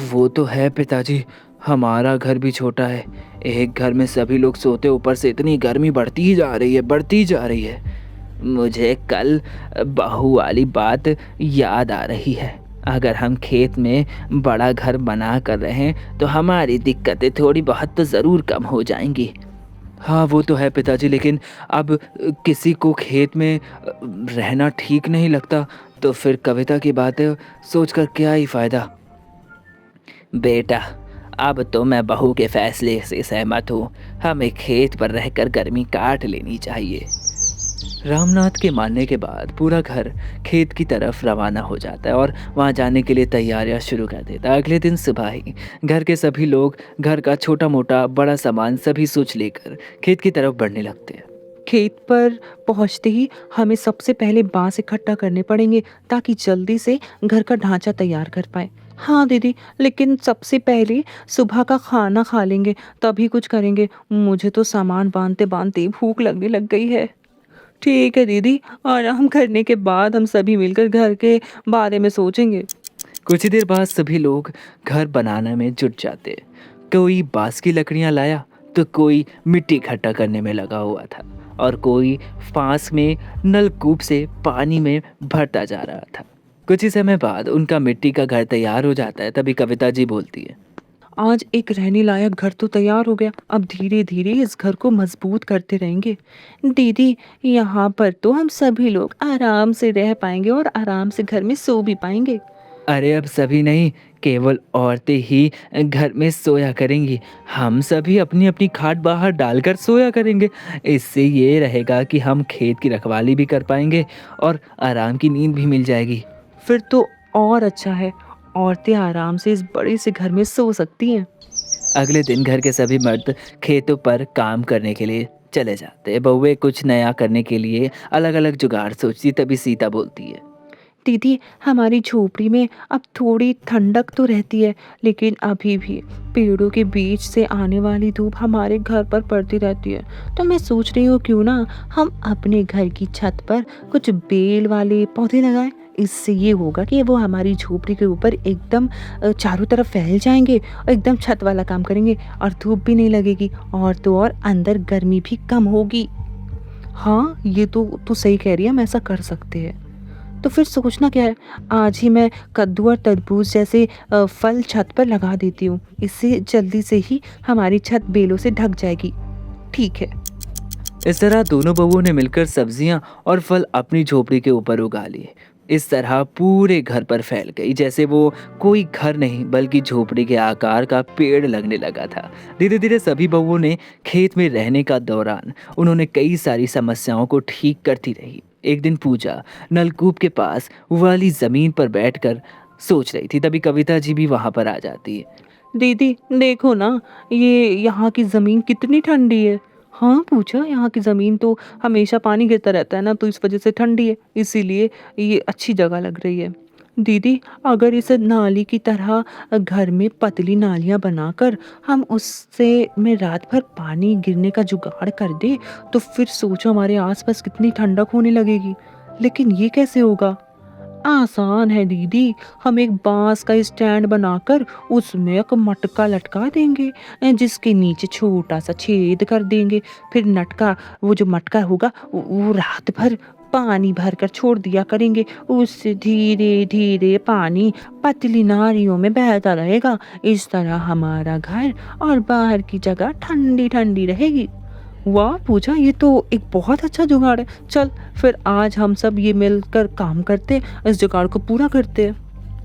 वो तो है पिताजी, हमारा घर भी छोटा है, एक घर में सभी लोग सोते, ऊपर से इतनी गर्मी बढ़ती ही जा रही है, बढ़ती जा रही है। मुझे कल बहू वाली बात याद आ रही है। अगर हम खेत में बड़ा घर बना कर रहें तो हमारी दिक्कतें थोड़ी बहुत तो ज़रूर कम हो जाएंगी। हाँ वो तो है पिताजी, लेकिन अब किसी को खेत में रहना ठीक नहीं लगता, तो फिर कविता की बातें सोचकर क्या ही फ़ायदा। बेटा, अब तो मैं बहू के फैसले से सहमत हूँ, हमें खेत पर रहकर गर्मी काट लेनी चाहिए। रामनाथ के मानने के बाद पूरा घर खेत की तरफ रवाना हो जाता है और वहाँ जाने के लिए तैयारियां शुरू कर देता है। अगले दिन सुबह ही घर के सभी लोग घर का छोटा मोटा बड़ा सामान सभी सोच लेकर खेत की तरफ बढ़ने लगते हैं। खेत पर पहुंचते ही हमें सबसे पहले बांस इकट्ठा करने पड़ेंगे ताकि जल्दी से घर का ढांचा तैयार कर पाए। हाँ दीदी, लेकिन सबसे पहले सुबह का खाना खा लेंगे, तभी कुछ करेंगे। मुझे तो सामान बांधते बांधते भूख लगने लग गई है। ठीक है दीदी, आराम करने के बाद हम सभी मिलकर घर के बारे में सोचेंगे। कुछ ही देर बाद सभी लोग घर बनाने में जुट जाते। कोई बांस की लकड़ियां लाया तो कोई मिट्टी इकट्ठा करने में लगा हुआ था और कोई पास में नलकूप से पानी में भरता जा रहा था। कुछ ही समय बाद उनका मिट्टी का घर तैयार हो जाता है। तभी कविता जी बोलती है, आज एक रहने लायक घर तो तैयार हो गया। अब धीरे धीरे इस घर को मजबूत करते रहेंगे। दीदी, यहाँ पर तो हम सभी लोग आराम से रह पाएंगे और आराम से घर में सो भी पाएंगे। अरे अब सभी नहीं, केवल औरतें ही घर में सोया करेंगी। हम सभी अपनी अपनी खाट बाहर डालकर सोया करेंगे। इससे ये रहेगा कि हम खेत की रखवाली भी कर पाएंगे और आराम की नींद भी मिल जाएगी। फिर तो और अच्छा है, औरतें आराम से इस बड़े से घर में सो सकती हैं। अगले दिन घर के सभी मर्द खेतों पर काम करने के लिए चले जाते। बहुएं कुछ नया करने के लिए अलग अलग जुगाड़ सोचती। तभी सीता बोलती है, दीदी, हमारी झोपड़ी में अब थोड़ी ठंडक तो रहती है, लेकिन अभी भी पेड़ों के बीच से आने वाली धूप हमारे घर पर पड़ती रहती है। तो मैं सोच रही हूँ क्यों ना हम अपने घर की छत पर कुछ बेल वाले पौधे लगाएं। इससे ये होगा कि वो हमारी झोपड़ी के ऊपर एकदम चारों तरफ फैल जाएंगे और एकदम छत वाला काम करेंगे और धूप भी नहीं लगेगी और तो और अंदर गर्मी भी कम होगी। हाँ, ये तो सही कह रही है, हम ऐसा कर सकते हैं। तो फिर सोचना क्या है, आज ही मैं कद्दू और तरबूज जैसे फल छत पर लगा देती हूँ। इससे जल्दी से ही हमारी छत बेलों से ढक जाएगी। ठीक है। इस तरह दोनों बहुओं ने मिलकर सब्जियां और फल अपनी झोपड़ी के ऊपर उगा लिए। इस तरह पूरे घर पर फैल गई, जैसे वो कोई घर नहीं बल्कि झोपड़ी के आकार का पेड़ लगने लगा था। धीरे धीरे सभी बहुओं ने खेत में रहने का दौरान उन्होंने कई सारी समस्याओं को ठीक करती रही। एक दिन पूजा नलकूप के पास वाली जमीन पर बैठकर सोच रही थी। तभी कविता जी भी वहां पर आ जाती है। दीदी, देखो ना, ये यहाँ की ज़मीन कितनी ठंडी है। हाँ पूछा, यहाँ की ज़मीन तो हमेशा पानी गिरता रहता है ना, तो इस वजह से ठंडी है, इसीलिए ये अच्छी जगह लग रही है। दीदी, अगर इस नाली की तरह घर में पतली नालियाँ बनाकर हम उससे में रात भर पानी गिरने का जुगाड़ कर दे, तो फिर सोचो हमारे आसपास कितनी ठंडक होने लगेगी। लेकिन ये कैसे होगा? आसान है दीदी, हम एक बांस का स्टैंड बनाकर उसमें एक मटका लटका देंगे, जिसके नीचे छोटा सा छेद कर देंगे। फिर वो जो मटका होगा वो रात भर पानी भरकर छोड़ दिया करेंगे। उससे धीरे धीरे पानी पतली नालियों में बहता रहेगा। इस तरह हमारा घर और बाहर की जगह ठंडी ठंडी रहेगी। वाह पूजा, ये तो एक बहुत अच्छा जुगाड़ है। चल फिर आज हम सब ये मिलकर काम करते, इस जुगाड़ को पूरा करते।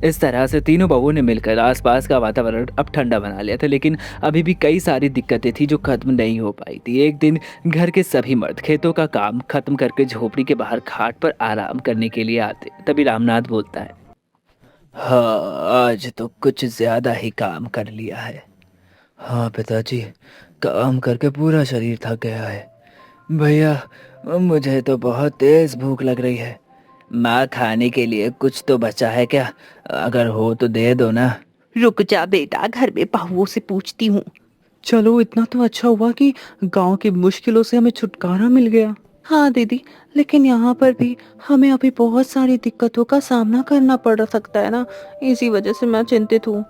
इस तरह से तीनों बहुओं ने मिलकर आसपास का वातावरण अब ठंडा बना लिया था। लेकिन अभी भी कई सारी दिक्कतें थी जो खत्म नहीं हो पाई थी। एक दिन घर के सभी मर्द खेतों का काम खत्म करके झोपड़ी के बाहर खाट पर आराम करने के लिए आते। तभी रामनाथ बोलता है, हाँ आज तो कुछ ज्यादा ही काम कर लिया है। हाँ पिताजी, काम करके पूरा शरीर थक गया है। भैया मुझे तो बहुत तेज भूख लग रही है। माँ खाने के लिए कुछ तो बचा है क्या? अगर हो तो दे दो ना। रुक जा बेटा, घर में बहुओं से पूछती हूँ। चलो, इतना तो अच्छा हुआ कि गांव की मुश्किलों से हमें छुटकारा मिल गया। हाँ दीदी, लेकिन यहाँ पर भी हमें अभी बहुत सारी दिक्कतों का सामना करना पड़ सकता है ना, इसी वजह से मैं चिंतित हूँ।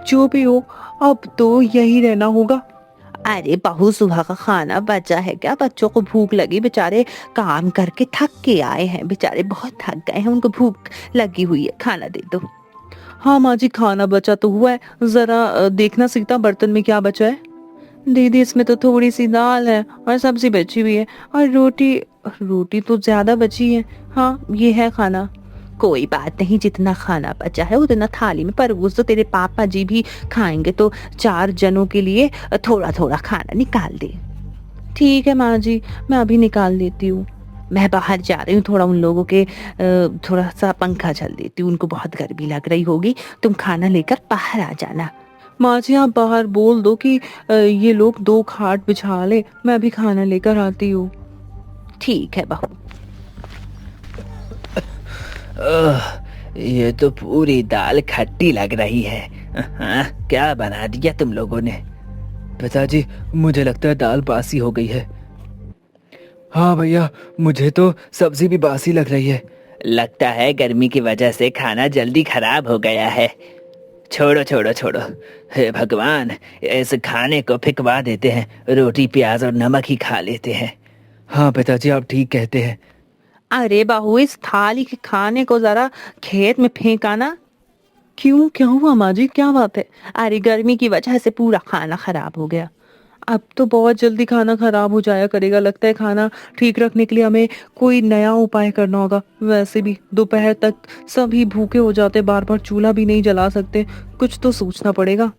जो भी हो, अब तो यही रहना होगा। अरे बहू, सुबह का खाना बचा है क्या? बच्चों को भूख लगी, बेचारे काम करके थक के आए हैं, बेचारे बहुत थक गए हैं, उनको भूख लगी हुई है, खाना दे दो। हाँ माँ जी, खाना बचा तो हुआ है, जरा देखना सीता बर्तन में क्या बचा है। दीदी, इसमें तो थोड़ी सी दाल है और सब्जी बची हुई है और रोटी तो ज्यादा बची है। हाँ, ये है खाना। कोई बात नहीं, जितना खाना बचा है उतना थाली में परोस दो, तेरे पापा जी भी खाएंगे तो 4 जनों के लिए थोड़ा थोड़ा खाना निकाल दे। ठीक है माँ जी, मैं अभी निकाल देती हूँ। मैं बाहर जा रही हूँ, थोड़ा उन लोगों के थोड़ा सा पंखा चल देती हूँ, उनको बहुत गर्मी लग रही होगी। तुम खाना लेकर बाहर आ जाना। माँ जी, आप बाहर बोल दो कि ये लोग 2 खाट बिछा ले, मैं अभी खाना लेकर आती हूँ। ठीक है बहू। ये तो पूरी दाल खट्टी लग रही है। हाँ, क्या बना दिया तुम लोगों ने? पिताजी, मुझे लगता है दाल बासी हो गई है। हाँ भैया, मुझे तो सब्जी भी बासी लग रही है। लगता है गर्मी की वजह से खाना जल्दी खराब हो गया है। छोड़ो छोड़ो छोड़ो, हे भगवान, इस खाने को फेंकवा देते हैं, रोटी प्याज और नमक ही खा लेते हैं। हाँ पिताजी, आप ठीक कहते हैं। अरे बहू, इस थाली के खाने को जरा खेत में फेंका ना। क्यों, क्या हुआ माँ जी, क्या बात है? अरे गर्मी की वजह से पूरा खाना खराब हो गया। अब तो बहुत जल्दी खाना खराब हो जाया करेगा। लगता है खाना ठीक रखने के लिए हमें कोई नया उपाय करना होगा। वैसे भी दोपहर तक सभी भूखे हो जाते, बार बार चूल्हा भी नहीं जला सकते। कुछ तो सोचना पड़ेगा।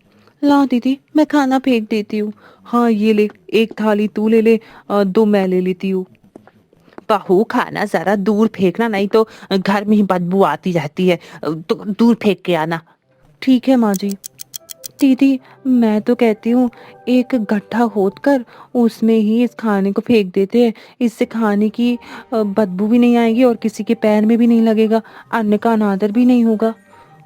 ला दीदी, मैं खाना फेंक देती हूँ। हाँ ये ले, एक थाली तू ले ले, दो मैं ले लेती हूँ। बहू, खाना जरा दूर फेंकना, नहीं तो घर में ही बदबू आती रहती है। तो दूर फेंक के आना। ठीक है माँ जी। दीदी, मैं तो कहती हूँ एक गड्ढा खोद कर उसमें ही इस खाने को फेंक देते हैं। इससे खाने की बदबू भी नहीं आएगी और किसी के पैर में भी नहीं लगेगा, अन्न का अनादर भी नहीं होगा।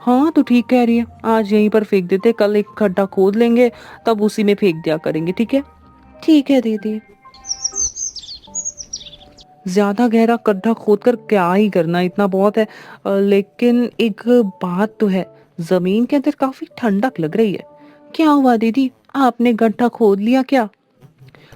हाँ तो ठीक कह रही है, आज यहीं पर फेंक देते, कल एक गड्ढा खोद लेंगे, तब उसी में फेंक दिया करेंगे। ठीक है? ठीक है दीदी। ज्यादा गहरा गड्ढा खोदकर क्या ही करना, इतना बहुत है। लेकिन एक बात तो है, जमीन के अंदर काफी ठंडक लग रही है। क्या हुआ दीदी, आपने गड्ढा खोद लिया क्या?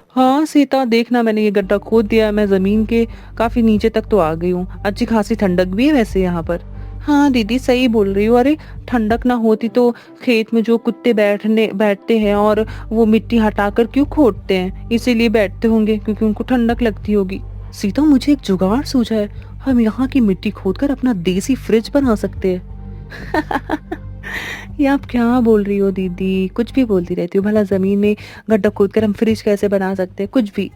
हाँ सीता, देखना मैंने ये गड्ढा खोद दिया है। मैं जमीन के काफी नीचे तक तो आ गई हूँ। अच्छी खासी ठंडक भी है वैसे यहाँ पर। हाँ दीदी, सही बोल रही हो। अरे ठंडक ना होती तो खेत में जो कुत्ते बैठते हैं और वो मिट्टी हटाकर क्यों खोदते हैं? इसीलिए बैठते होंगे क्योंकि उनको ठंडक लगती होगी। सीता, मुझे एक जुगाड़ सूझा है। हम यहाँ की मिट्टी खोदकर अपना देसी फ्रिज बना सकते हैं। ये आप क्या बोल रही हो दीदी? कुछ भी बोलती रहती हो। भला जमीन में गड्ढा खोदकर हम फ्रिज कैसे बना सकते हैं? कुछ भी।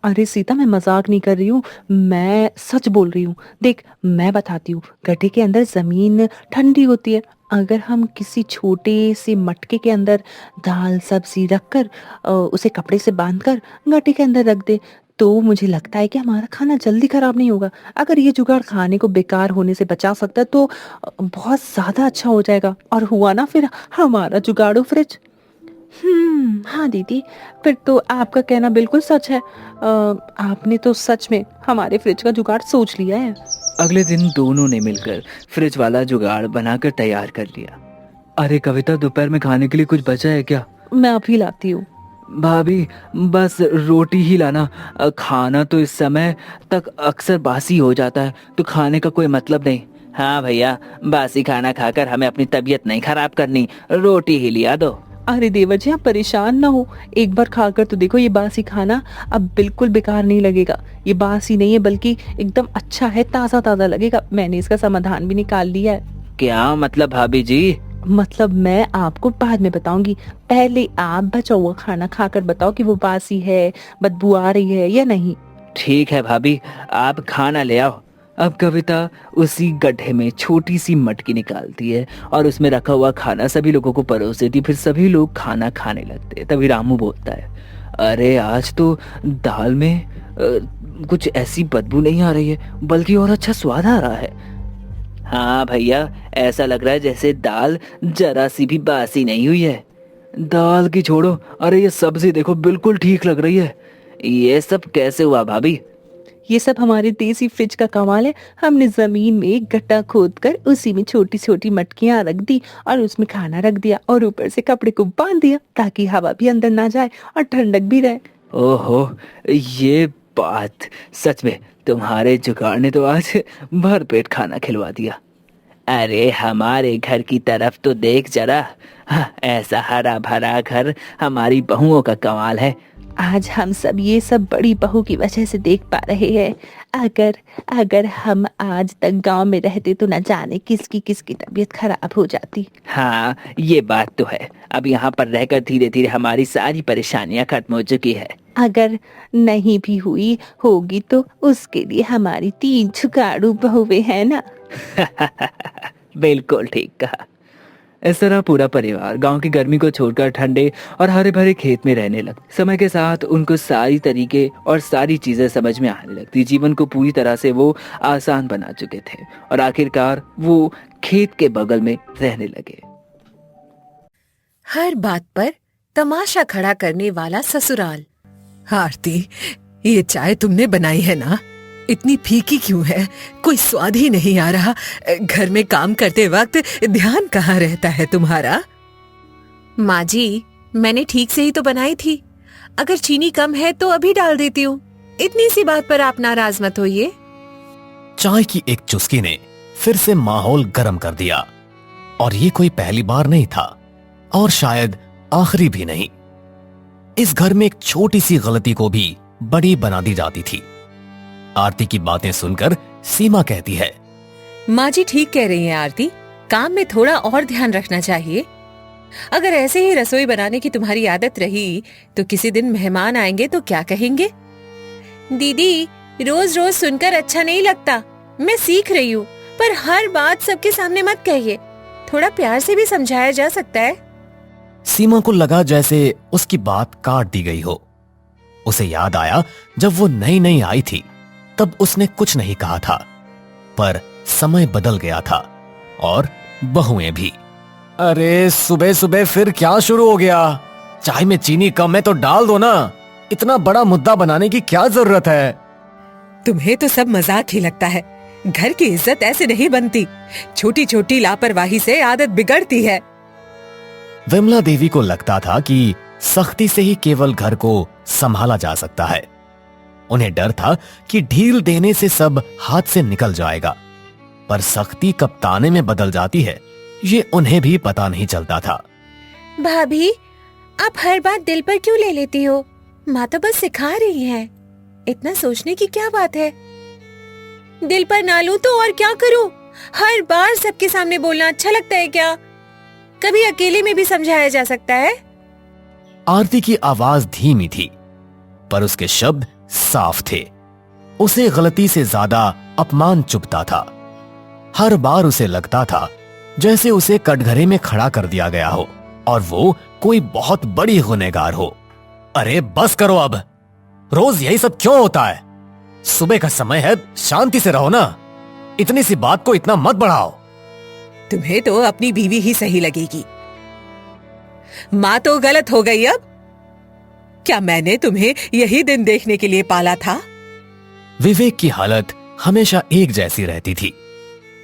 अरे सीता, मैं मजाक नहीं कर रही हूँ, मैं सच बोल रही हूँ। देख, मैं बताती हूँ। गड्ढे के अंदर जमीन ठंडी होती है। अगर हम किसी छोटे से मटके के अंदर दाल सब्जी रखकर उसे कपड़े से बांधकर गड्ढे के अंदर रख दे, तो मुझे लगता है कि हमारा खाना जल्दी खराब नहीं होगा। अगर ये जुगाड़ खाने को बेकार होने से बचा सकता है तो बहुत ज्यादा अच्छा हो जाएगा। और हुआ ना फिर हमारा जुगाड़ू फ्रिज। हाँ दीदी, फिर तो आपका कहना बिल्कुल सच है। आपने तो सच में हमारे फ्रिज का जुगाड़ सोच लिया है। अगले दिन दोनों ने मिलकर फ्रिज वाला जुगाड़ बनाकर तैयार कर लिया। अरे कविता, दोपहर में खाने के लिए कुछ बचा है क्या? मैं अभी लाती हूँ। भाभी, बस रोटी ही लाना। खाना तो इस समय तक अक्सर बासी हो जाता है, तो खाने का कोई मतलब नहीं। हाँ भैया, बासी खाना खाकर हमें अपनी तबीयत नहीं खराब करनी, रोटी ही लिया दो। अरे देवर जी, आप परेशान ना हो, एक बार खाकर तो देखो। ये बासी खाना अब बिल्कुल बेकार नहीं लगेगा। ये बासी नहीं है बल्कि एकदम अच्छा है, ताज़ा ताज़ा लगेगा। मैंने इसका समाधान भी निकाल लिया है। क्या मतलब भाभी जी? मतलब मैं आपको बाद में बताऊंगी। पहले आप बचा हुआ खाना खाकर बताओ कि वो बासी है, बदबू आ रही है या नहीं। ठीक है भाभी, आप खाना ले आओ। अब कविता उसी गड्ढे में छोटी सी मटकी निकालती है और उसमें रखा हुआ खाना सभी लोगों को परोस देती। फिर सभी लोग खाना खाने लगते हैं। तभी रामू बोलता है, अरे आज तो दाल में कुछ ऐसी बदबू नहीं आ रही है, बल्कि और अच्छा स्वाद आ रहा है। हाँ भैया, ऐसा लग रहा है जैसे दाल जरा सी भी बासी नहीं हुई है। दाल की छोड़ो, अरे ये सब्जी देखो, बिल्कुल ठीक लग रही है। ये सब कैसे हुआ भाभी? ये सब हमारे देसी फ्रिज का कमाल है। हमने जमीन में एक गड्ढा खोद कर उसी में छोटी छोटी मटकियां रख दी और उसमें खाना रख दिया और ऊपर से कपड़े को बांध दिया ताकि हवा भी अंदर ना जाए और ठंडक भी रहे। ओहो, ये बात, सच में तुम्हारे जुगाड़ ने तो आज भर पेट खाना खिलवा दिया। अरे हमारे घर की तरफ तो देख जरा। हाँ, ऐसा हरा भरा घर हमारी बहुओं का कमाल है। आज हम सब ये सब बड़ी बहू की वजह से देख पा रहे हैं। अगर अगर हम आज तक गांव में रहते तो न जाने किसकी किसकी तबीयत खराब हो जाती। हाँ, ये बात तो है। अब यहाँ पर रहकर धीरे धीरे हमारी सारी परेशानियां खत्म हो चुकी है। अगर नहीं भी हुई होगी तो उसके लिए हमारी 3 जुगाड़ू बहुएं हैं ना। बिल्कुल ठीक कहा। इस तरह पूरा परिवार गांव की गर्मी को छोड़कर ठंडे और हरे भरे खेत में रहने लगा। समय के साथ उनको सारी तरीके और सारी चीजें समझ में आने लगती। जीवन को पूरी तरह से वो आसान बना चुके थे और आखिरकार वो खेत के बगल में रहने लगे। हर बात पर तमाशा खड़ा करने वाला ससुराल। आरती, ये चाय तुमने बनाई है ना? इतनी फीकी क्यों है? कोई स्वाद ही नहीं आ रहा। घर में काम करते वक्त ध्यान कहाँ रहता है तुम्हारा? माँ जी, मैंने ठीक से ही तो बनाई थी। अगर चीनी कम है तो अभी डाल देती हूँ। इतनी सी बात पर आप नाराज मत होइए। चाय की एक चुस्की ने फिर से माहौल गर्म कर दिया। और ये कोई पहली बार नहीं था और शायद आखिरी भी नहीं। इस घर में एक छोटी सी गलती को भी बड़ी बना दी जाती थी। आरती की बातें सुनकर सीमा कहती है, माँ जी ठीक कह रही हैं आरती, काम में थोड़ा और ध्यान रखना चाहिए। अगर ऐसे ही रसोई बनाने की तुम्हारी आदत रही तो किसी दिन मेहमान आएंगे तो क्या कहेंगे? दीदी, रोज रोज सुनकर अच्छा नहीं लगता। मैं सीख रही हूँ, पर हर बात सबके सामने मत कहिए। थोड़ा प्यार से भी समझाया जा सकता है। सीमा को लगा जैसे उसकी बात काट दी गई हो। उसे याद आया जब वो नई नई आई थी तब उसने कुछ नहीं कहा था, पर समय बदल गया था और बहुएं भी। अरे सुबह सुबह फिर क्या शुरू हो गया? चाय में चीनी कम है तो डाल दो ना। इतना बड़ा मुद्दा बनाने की क्या जरूरत है? तुम्हें तो सब मजाक ही लगता है। घर की इज्जत ऐसे नहीं बनती। छोटी छोटी लापरवाही से आदत बिगड़ती है। विमला देवी को लगता था कि सख्ती से ही केवल घर को संभाला जा सकता है। उन्हें डर था कि ढील देने से सब हाथ से निकल जाएगा, पर सख्ती कब ताने में बदल जाती है ये उन्हें भी पता नहीं चलता था। भाभी, आप हर बात दिल पर क्यों ले लेती हो? माँ तो बस सिखा रही है। इतना सोचने की क्या बात है? दिल पर ना लूं तो और क्या करूं? हर बार सबके सामने बोलना अच्छा लगता है क्या? कभी अकेले में भी समझाया जा सकता है। आरती की आवाज धीमी थी, पर उसके शब्द साफ थे। उसे गलती से ज्यादा अपमान चुभता था। हर बार उसे लगता था जैसे उसे कटघरे में खड़ा कर दिया गया हो और वो कोई बहुत बड़ी गुनहगार हो। अरे बस करो अब, रोज यही सब क्यों होता है? सुबह का समय है, शांति से रहो ना। इतनी सी बात को इतना मत बढ़ाओ। तुम्हें तो अपनी बीवी ही सही लगेगी। माँ तो गलत हो गई अब। क्या मैंने तुम्हें यही दिन देखने के लिए पाला था? विवेक की हालत हमेशा एक जैसी रहती थी।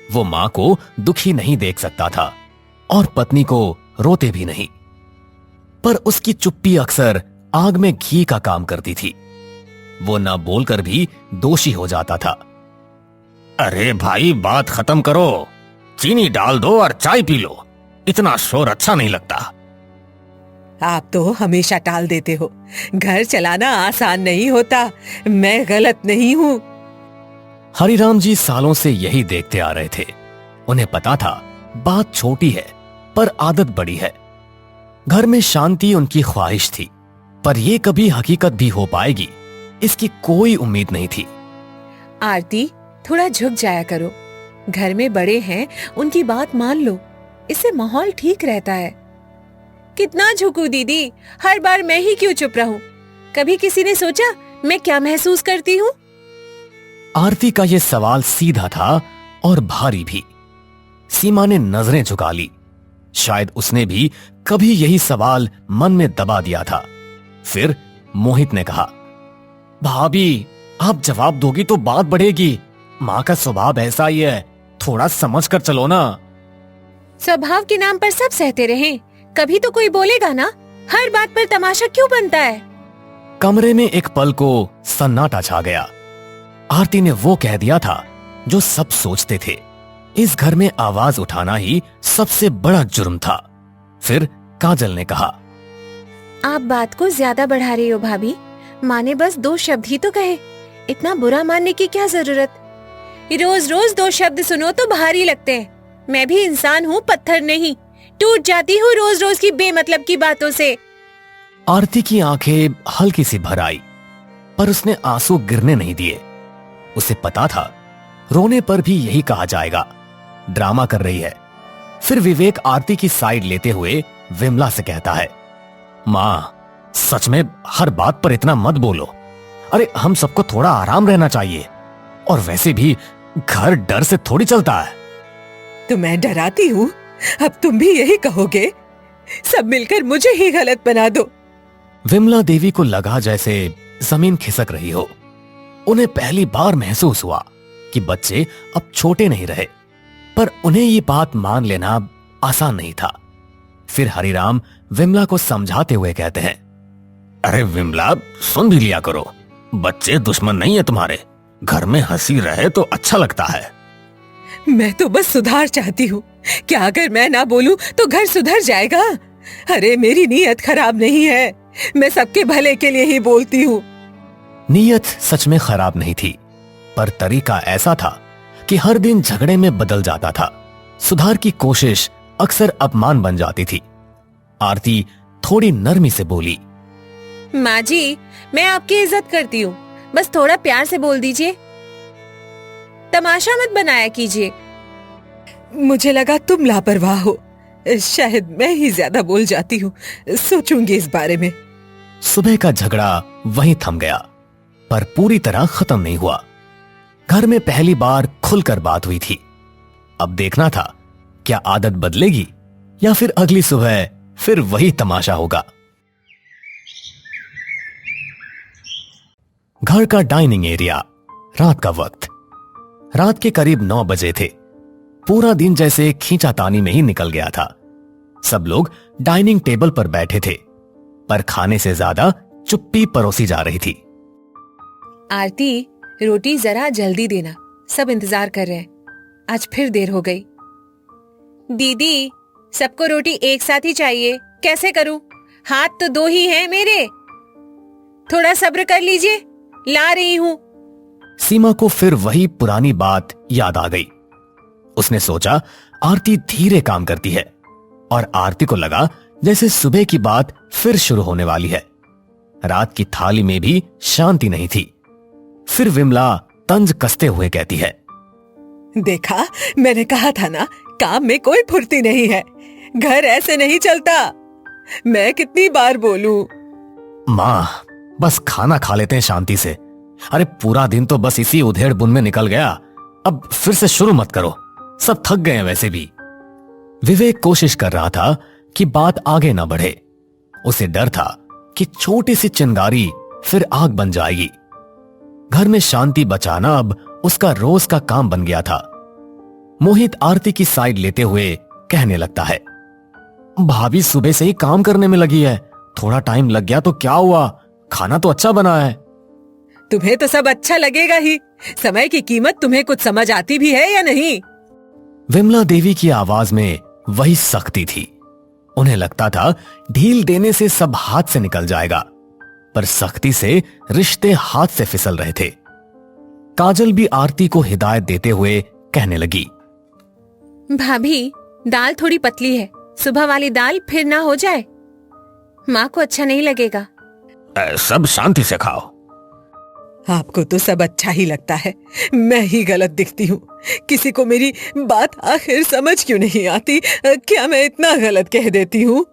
वो मां को दुखी नहीं देख सकता था और पत्नी को रोते भी नहीं, पर उसकी चुप्पी अक्सर आग में घी का काम करती थी। वो ना बोलकर भी दोषी हो जाता था। अरे भाई, बात खत्म करो, चीनी डाल दो और चाय पी लो। इतना शोर अच्छा नहीं लगता। आप तो हमेशा टाल देते हो। घर चलाना आसान नहीं होता। मैं गलत नहीं हूँ। हरिराम जी सालों से यही देखते आ रहे थे। उन्हें पता था बात छोटी है पर आदत बड़ी है। घर में शांति उनकी ख्वाहिश थी, पर यह कभी हकीकत भी हो पाएगी इसकी कोई उम्मीद नहीं थी। आरती, थोड़ा झुक जाया करो। घर में बड़े हैं, उनकी बात मान लो। इससे माहौल ठीक रहता है। कितना झुकूं दीदी? हर बार मैं ही क्यों चुप रहूं? कभी किसी ने सोचा मैं क्या महसूस करती हूँ? आरती का यह सवाल सीधा था और भारी भी। सीमा ने नजरें झुका ली। शायद उसने भी कभी यही सवाल मन में दबा दिया था। फिर मोहित ने कहा, भाभी, आप जवाब दोगी तो बात बढ़ेगी। माँ का स्वभाव ऐसा ही है, थोड़ा समझ कर चलो ना। स्वभाव के नाम पर सब सहते रहें, कभी तो कोई बोलेगा ना। हर बात पर तमाशा क्यों बनता है? कमरे में एक पल को सन्नाटा छा गया। आरती ने वो कह दिया था जो सब सोचते थे। इस घर में आवाज उठाना ही सबसे बड़ा जुर्म था। फिर काजल ने कहा, आप बात को ज्यादा बढ़ा रही हो भाभी। माँ ने बस 2 शब्द ही तो कहे, इतना बुरा मानने की क्या जरूरत? रोज रोज 2 शब्द सुनो तो भारी लगते हैं। मैं भी इंसान हूँ, पत्थर नहीं। टूट जाती हूँ रोज रोज की बेमतलब की बातों से। आरती की आंखें हल्की सी भर आई, पर उसने आंसू गिरने नहीं दिए। उसे पता था रोने पर भी यही कहा जाएगा, ड्रामा कर रही है। फिर विवेक आरती की साइड लेते हुए विमला से कहता है, माँ, सच में हर बात पर इतना मत बोलो। अरे हम सबको थोड़ा आराम रहना चाहिए, और वैसे भी घर डर से थोड़ी चलता है। तो मैं डराती हूँ? अब तुम भी यही कहोगे? सब मिलकर मुझे ही गलत बना दो। विमला देवी को लगा जैसे जमीन खिसक रही हो। उन्हें पहली बार महसूस हुआ कि बच्चे अब छोटे नहीं रहे, पर उन्हें ये बात मान लेना आसान नहीं था। फिर हरिराम विमला को समझाते हुए कहते हैं, अरे विमला, सुन भी लिया करो, बच्चे दुश्मन नहीं है तुम्हारे, घर में हंसी रहे तो अच्छा लगता है। मैं तो बस सुधार चाहती हूँ। क्या अगर मैं ना बोलूं तो घर सुधर जाएगा? अरे मेरी नीयत खराब नहीं है, मैं सबके भले के लिए ही बोलती हूँ। नीयत सच में खराब नहीं थी, पर तरीका ऐसा था कि हर दिन झगड़े में बदल जाता था। सुधार की कोशिश अक्सर अपमान बन जाती थी। आरती थोड़ी नरमी से बोली, माँ जी, मैं आपकी इज्जत करती हूँ, बस थोड़ा प्यार से बोल दीजिए, तमाशा मत बनाया कीजिए। मुझे लगा तुम लापरवाह हो, शायद मैं ही ज्यादा बोल जाती हूँ, सोचूंगी इस बारे में। सुबह का झगड़ा वहीं थम गया, पर पूरी तरह खत्म नहीं हुआ। घर में पहली बार खुलकर बात हुई थी। अब देखना था क्या आदत बदलेगी या फिर अगली सुबह फिर वही तमाशा होगा। घर का डाइनिंग एरिया, रात का वक्त। रात के करीब 9 बजे थे। पूरा दिन जैसे खींचातानी में ही निकल गया था। सब लोग डाइनिंग टेबल पर बैठे थे, पर खाने से ज्यादा चुप्पी परोसी जा रही थी। आरती, रोटी जरा जल्दी देना, सब इंतजार कर रहे हैं, आज फिर देर हो गई। दीदी, सबको रोटी एक साथ ही चाहिए, कैसे करूं? हाथ तो 2 ही हैं मेरे, थोड़ा सब्र कर लीजिए, ला रही हूं। सीमा को फिर वही पुरानी बात याद आ गई। उसने सोचा आरती धीरे काम करती है, और आरती को लगा जैसे सुबह की बात फिर शुरू होने वाली है। रात की थाली में भी शांति नहीं थी। फिर विमला तंज कसते हुए कहती है, देखा, मैंने कहा था ना, काम में कोई फुर्ती नहीं है, घर ऐसे नहीं चलता। मैं कितनी बार बोलूं? माँ, बस खाना खा लेते हैं शांति से। अरे पूरा दिन तो बस इसी उधेड़ बुन में निकल गया, अब फिर से शुरू मत करो, सब थक गए हैं वैसे भी। विवेक कोशिश कर रहा था कि बात आगे ना बढ़े। उसे डर था कि छोटी सी चिंगारी फिर आग बन जाएगी। घर में शांति बचाना अब उसका रोज का काम बन गया था। मोहित आरती की साइड लेते हुए कहने लगता है, भाभी सुबह से ही काम करने में लगी है, थोड़ा टाइम लग गया तो क्या हुआ, खाना तो अच्छा बना है। तुम्हें तो सब अच्छा लगेगा ही, समय की कीमत तुम्हें कुछ समझ आती भी है या नहीं? विमला देवी की आवाज में वही सख्ती थी। उन्हें लगता था ढील देने से सब हाथ से निकल जाएगा, पर सख्ती से रिश्ते हाथ से फिसल रहे थे। काजल भी आरती को हिदायत देते हुए कहने लगी, भाभी, दाल थोड़ी पतली है, सुबह वाली दाल फिर ना हो जाए, माँ को अच्छा नहीं लगेगा। सब शांति से खाओ। आपको तो सब अच्छा ही लगता है, मैं ही गलत दिखती हूँ। किसी को मेरी बात आखिर समझ क्यों नहीं आती? क्या मैं इतना गलत कह देती हूँ?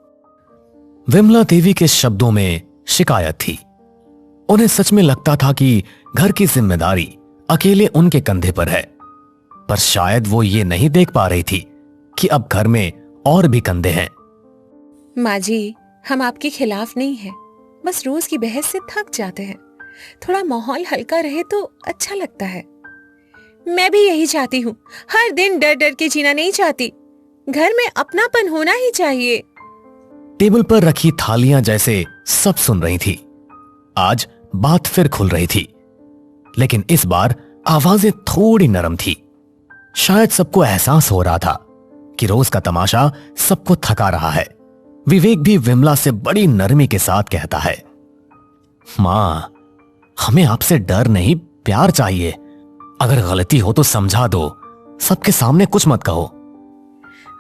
विमला देवी के शब्दों में शिकायत थी। उन्हें सच में लगता था कि घर की जिम्मेदारी अकेले उनके कंधे पर है, पर शायद वो ये नहीं देख पा रही थी कि अब घर में और भी कंधे हैं। माँ जी, हम आपके खिलाफ नहीं हैं, बस रोज की बहस से थक जाते हैं, थोड़ा माहौल हल्का रहे तो अच्छा लगता है। मैं भी यही चाहती हूँ, हर दिन डर डर के जीना नहीं चाहती, घर में अपनापन होना ही चाहिए। टेबल पर रखी थालियां जैसे सब सुन रही थी। आज बात फिर खुल रही थी, लेकिन इस बार आवाजें थोड़ी नरम थी। शायद सबको एहसास हो रहा था कि रोज का तमाशा सबको थका रहा है। विवेक भी विमला से बड़ी नरमी के साथ कहता है, मां, हमें आपसे डर नहीं प्यार चाहिए। अगर गलती हो तो समझा दो, सबके सामने कुछ मत कहो।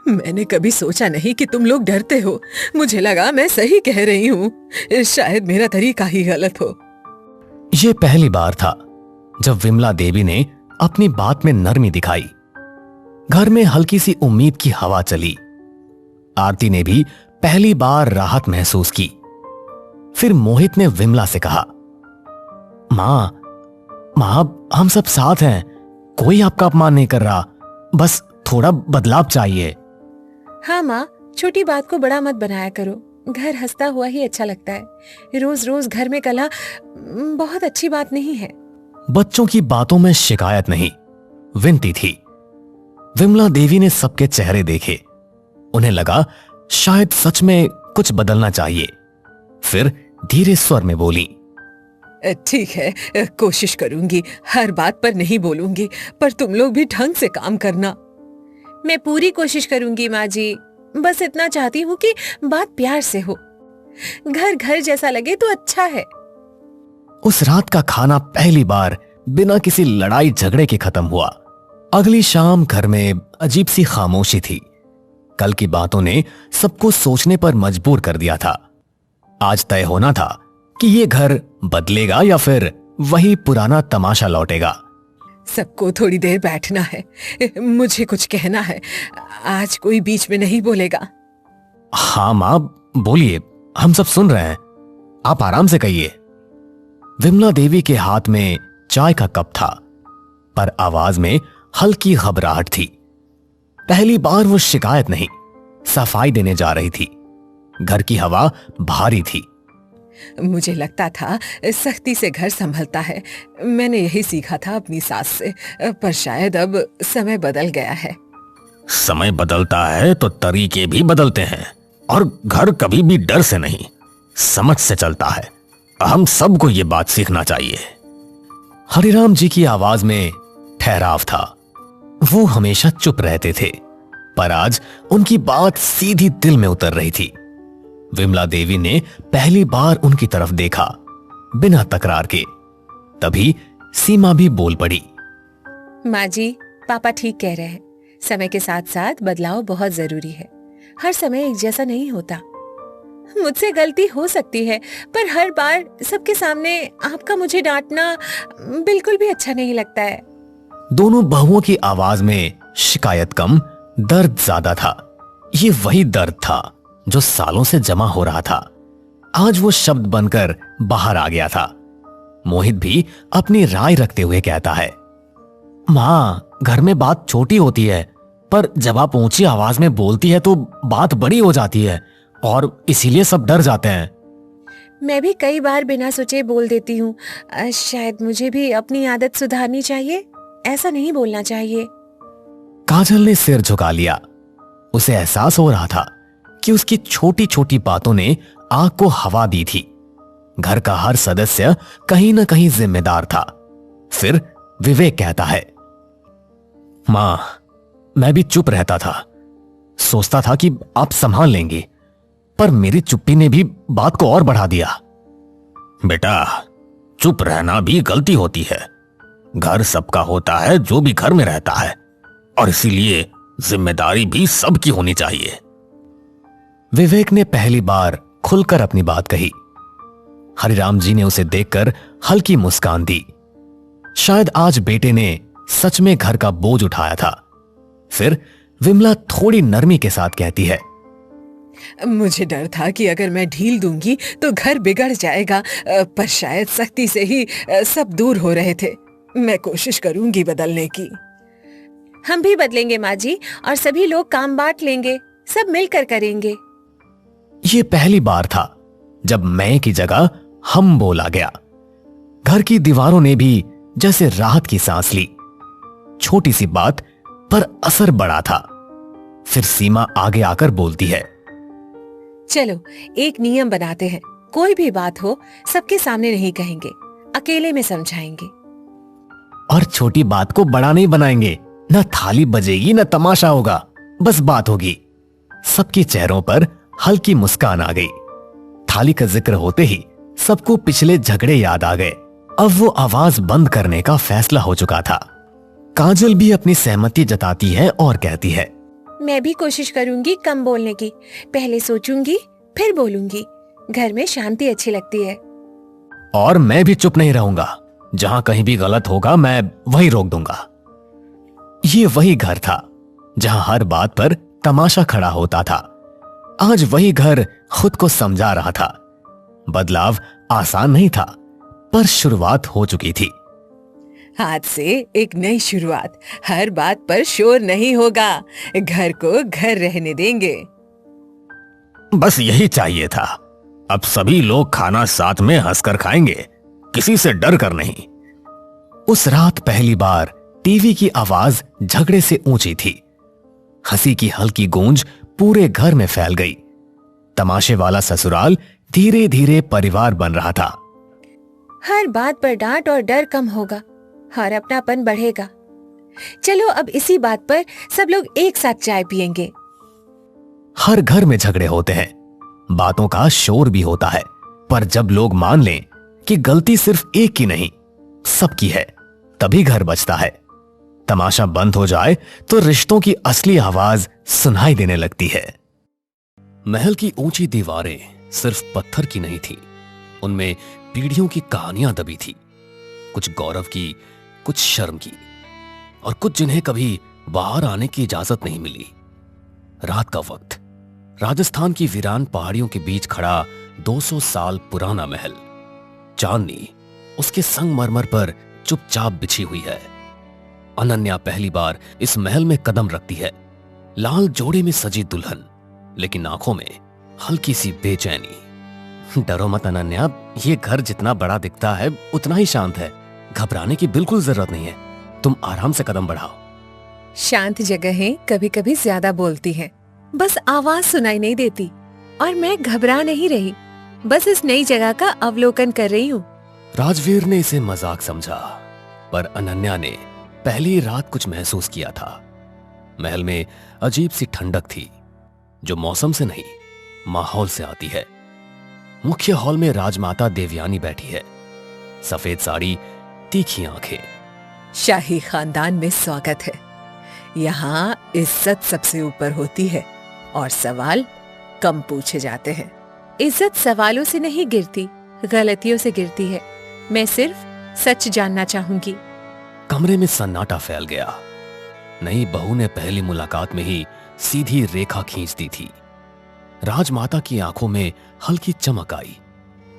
मैंने कभी सोचा नहीं कि तुम लोग डरते हो, मुझे लगा मैं सही कह रही हूँ, शायद मेरा तरीका ही गलत हो। यह पहली बार था जब विमला देवी ने अपनी बात में नरमी दिखाई। घर में हल्की सी उम्मीद की हवा चली। आरती ने भी पहली बार राहत महसूस की। फिर मोहित ने विमला से कहा, मां, हम सब साथ हैं, कोई आपका अपमान नहीं कर रहा, बस थोड़ा बदलाव चाहिए। हाँ माँ, छोटी बात को बड़ा मत बनाया करो, घर हंसता हुआ ही अच्छा लगता है। रोज रोज घर में कलह बहुत अच्छी बात नहीं है। बच्चों की बातों में शिकायत नहीं, विनती थी। विमला देवी ने सबके चेहरे देखे। उन्हें लगा शायद सच में कुछ बदलना चाहिए। फिर धीरे स्वर में बोली, ठीक है, कोशिश करूंगी, हर बात पर नहीं बोलूंगी, पर तुम लोग भी ढंग से काम करना। मैं पूरी कोशिश करूंगी माँ जी। बस इतना चाहती हूँ कि बात प्यार से हो, घर घर जैसा लगे तो अच्छा है। उस रात का खाना पहली बार बिना किसी लड़ाई झगड़े के खत्म हुआ। अगली शाम घर में अजीब सी खामोशी थी। कल की बातों ने सबको सोचने पर मजबूर कर दिया था। आज तय होना था कि ये घर बदलेगा या फिर वही पुराना तमाशा लौटेगा। सबको थोड़ी देर बैठना है, मुझे कुछ कहना है। आज कोई बीच में नहीं बोलेगा। हाँ मां, बोलिए, हम सब सुन रहे हैं, आप आराम से कहिए। विमला देवी के हाथ में चाय का कप था, पर आवाज में हल्की घबराहट थी। पहली बार वो शिकायत नहीं, सफाई देने जा रही थी। घर की हवा भारी थी। मुझे लगता था सख्ती से घर संभलता है। मैंने यही सीखा था अपनी सास से, पर शायद अब समय बदल गया है। समय बदलता है तो तरीके भी बदलते हैं, और घर कभी भी डर से नहीं, समझ से चलता है। हम सबको ये बात सीखना चाहिए। हरिराम जी की आवाज में ठहराव था। वो हमेशा चुप रहते थे, पर आज उनकी बात सीधी दिल में उतर रही थी। विमला देवी ने पहली बार उनकी तरफ देखा, बिना तकरार के। तभी सीमा भी बोल पड़ी, माँ जी, पापा ठीक कह रहे हैं। समय के साथ साथ बदलाव बहुत जरूरी है। हर समय एक जैसा नहीं होता। मुझसे गलती हो सकती है, पर हर बार सबके सामने आपका मुझे डांटना बिल्कुल भी अच्छा नहीं लगता है। दोनों बहुओं की आवाज में शिकायत कम, दर्द ज्यादा था। ये वही दर्द था जो सालों से जमा हो रहा था। आज वो शब्द बनकर बाहर आ गया था। मोहित भी अपनी राय रखते हुए कहता है, मां, घर में बात छोटी होती है, पर जब आप ऊंची आवाज में बोलती है तो बात बड़ी हो जाती है, और इसीलिए सब डर जाते हैं। मैं भी कई बार बिना सोचे बोल देती हूँ। शायद मुझे भी अपनी आदत सुधारनी चाहिए। ऐसा नहीं बोलना चाहिए। काजल ने सिर झुका लिया। उसे एहसास हो रहा था कि उसकी छोटी छोटी बातों ने आग को हवा दी थी। घर का हर सदस्य कहीं ना कहीं जिम्मेदार था। फिर विवेक कहता है, मां, मैं भी चुप रहता था, सोचता था कि आप संभाल लेंगे, पर मेरी चुप्पी ने भी बात को और बढ़ा दिया। बेटा, चुप रहना भी गलती होती है। घर सबका होता है जो भी घर में रहता है, और इसीलिए जिम्मेदारी भी सबकी होनी चाहिए। विवेक ने पहली बार खुलकर अपनी बात कही। हरिराम जी ने उसे देखकर हल्की मुस्कान दी। शायद आज बेटे ने सच में घर का बोझ उठाया था। फिर विमला थोड़ी नरमी के साथ कहती है, मुझे डर था कि अगर मैं ढील दूंगी तो घर बिगड़ जाएगा, पर शायद सख्ती से ही सब दूर हो रहे थे। मैं कोशिश करूंगी बदलने की। हम भी बदलेंगे माँ जी, और सभी लोग काम बांट लेंगे, सब मिलकर करेंगे। ये पहली बार था जब मैं की जगह हम बोला गया। घर की दीवारों ने भी जैसे राहत की सांस ली। छोटी सी बात पर असर बड़ा था। फिर सीमा आगे आकर बोलती है, चलो एक नियम बनाते हैं। कोई भी बात हो सबके सामने नहीं कहेंगे, अकेले में समझाएंगे। और छोटी बात को बड़ा नहीं बनाएंगे। न थाली बजेगी न तमाशा होगा, बस बात होगी। सबके चेहरों पर हल्की मुस्कान आ गई। थाली का जिक्र होते ही सबको पिछले झगड़े याद आ गए। अब वो आवाज बंद करने का फैसला हो चुका था। काजल भी अपनी सहमति जताती है और कहती है, मैं भी कोशिश करूंगी कम बोलने की। पहले सोचूंगी फिर बोलूंगी। घर में शांति अच्छी लगती है। और मैं भी चुप नहीं रहूंगा। जहां कहीं भी गलत होगा मैं वही रोक दूंगा। ये वही घर था जहां हर बात पर तमाशा खड़ा होता था। आज वही घर खुद को समझा रहा था। बदलाव आसान नहीं था, पर शुरुआत हो चुकी थी। आज से एक नई शुरुआत। हर बात पर शोर नहीं होगा। घर को घर रहने देंगे। बस यही चाहिए था। अब सभी लोग खाना साथ में हंसकर खाएंगे, किसी से डर कर नहीं। उस रात पहली बार टीवी की आवाज झगड़े से ऊंची थी। हंसी की हल्की गूंज पूरे घर में फैल गई। तमाशे वाला ससुराल धीरे धीरे परिवार बन रहा था। हर बात पर डांट और डर कम होगा और अपनापन बढ़ेगा। चलो अब इसी बात पर सब लोग एक साथ चाय पियेंगे। हर घर में झगड़े होते हैं, बातों का शोर भी होता है, पर जब लोग मान लें कि गलती सिर्फ एक की नहीं सबकी है, तभी घर बचता है। तमाशा बंद हो जाए तो रिश्तों की असली आवाज सुनाई देने लगती है। महल की ऊंची दीवारें सिर्फ पत्थर की नहीं थी, उनमें पीढ़ियों की कहानियां दबी थी। कुछ गौरव की, कुछ शर्म की, और कुछ जिन्हें कभी बाहर आने की इजाजत नहीं मिली। रात का वक्त, राजस्थान की वीरान पहाड़ियों के बीच खड़ा 200 साल पुराना महल। चांदनी उसके संगमरमर पर चुपचाप बिछी हुई है। अनन्या पहली बार इस महल में कदम रखती है। लाल जोड़े में सजी दुल्हन, लेकिन आंखों में हल्की सी बेचैनी। डरो मत अनन्या, ये घर जितना बड़ा दिखता है उतना ही शांत है। घबराने की बिल्कुल जरूरत नहीं है, तुम आराम से कदम बढ़ाओ। शांत जगहें कभी कभी ज्यादा बोलती हैं, बस आवाज सुनाई नहीं देती। और मैं घबरा नहीं रही, बस इस नई जगह का अवलोकन कर रही हूँ। राजवीर ने इसे मजाक समझा, पर अनन्या ने पहली रात कुछ महसूस किया था। महल में अजीब सी ठंडक थी, जो मौसम से नहीं माहौल से आती है। मुख्य हॉल में राजमाता देवयानी बैठी है। सफेद साड़ी, तीखी आंखें। शाही खानदान में स्वागत है। यहाँ इज्जत सबसे ऊपर होती है और सवाल कम पूछे जाते हैं। इज्जत सवालों से नहीं गिरती, गलतियों से गिरती है। मैं सिर्फ सच जानना चाहूंगी। कमरे में सन्नाटा फैल गया। नई बहू ने पहली मुलाकात में ही सीधी रेखा खींच दी थी। राजमाता की आंखों में हल्की चमक आई,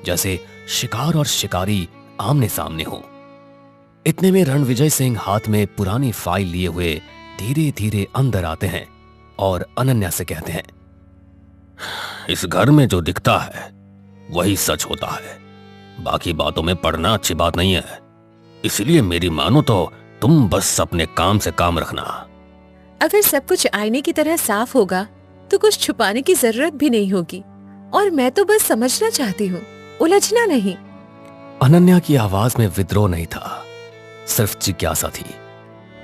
जैसे शिकार और शिकारी आमने सामने हो। इतने में रणविजय सिंह हाथ में पुरानी फाइल लिए हुए धीरे धीरे अंदर आते हैं और अनन्या से कहते हैं, इस घर में जो दिखता है वही सच होता है। बाकी बातों में पड़ना अच्छी बात नहीं है, इसलिए मेरी मानो तो तुम बस अपने काम से काम रखना। अगर सब कुछ आईने की तरह साफ होगा तो कुछ छुपाने की जरूरत भी नहीं होगी। और मैं तो बस समझना चाहती हूँ, उलझना नहीं। अनन्या की आवाज में विद्रोह नहीं था, सिर्फ जिज्ञासा थी।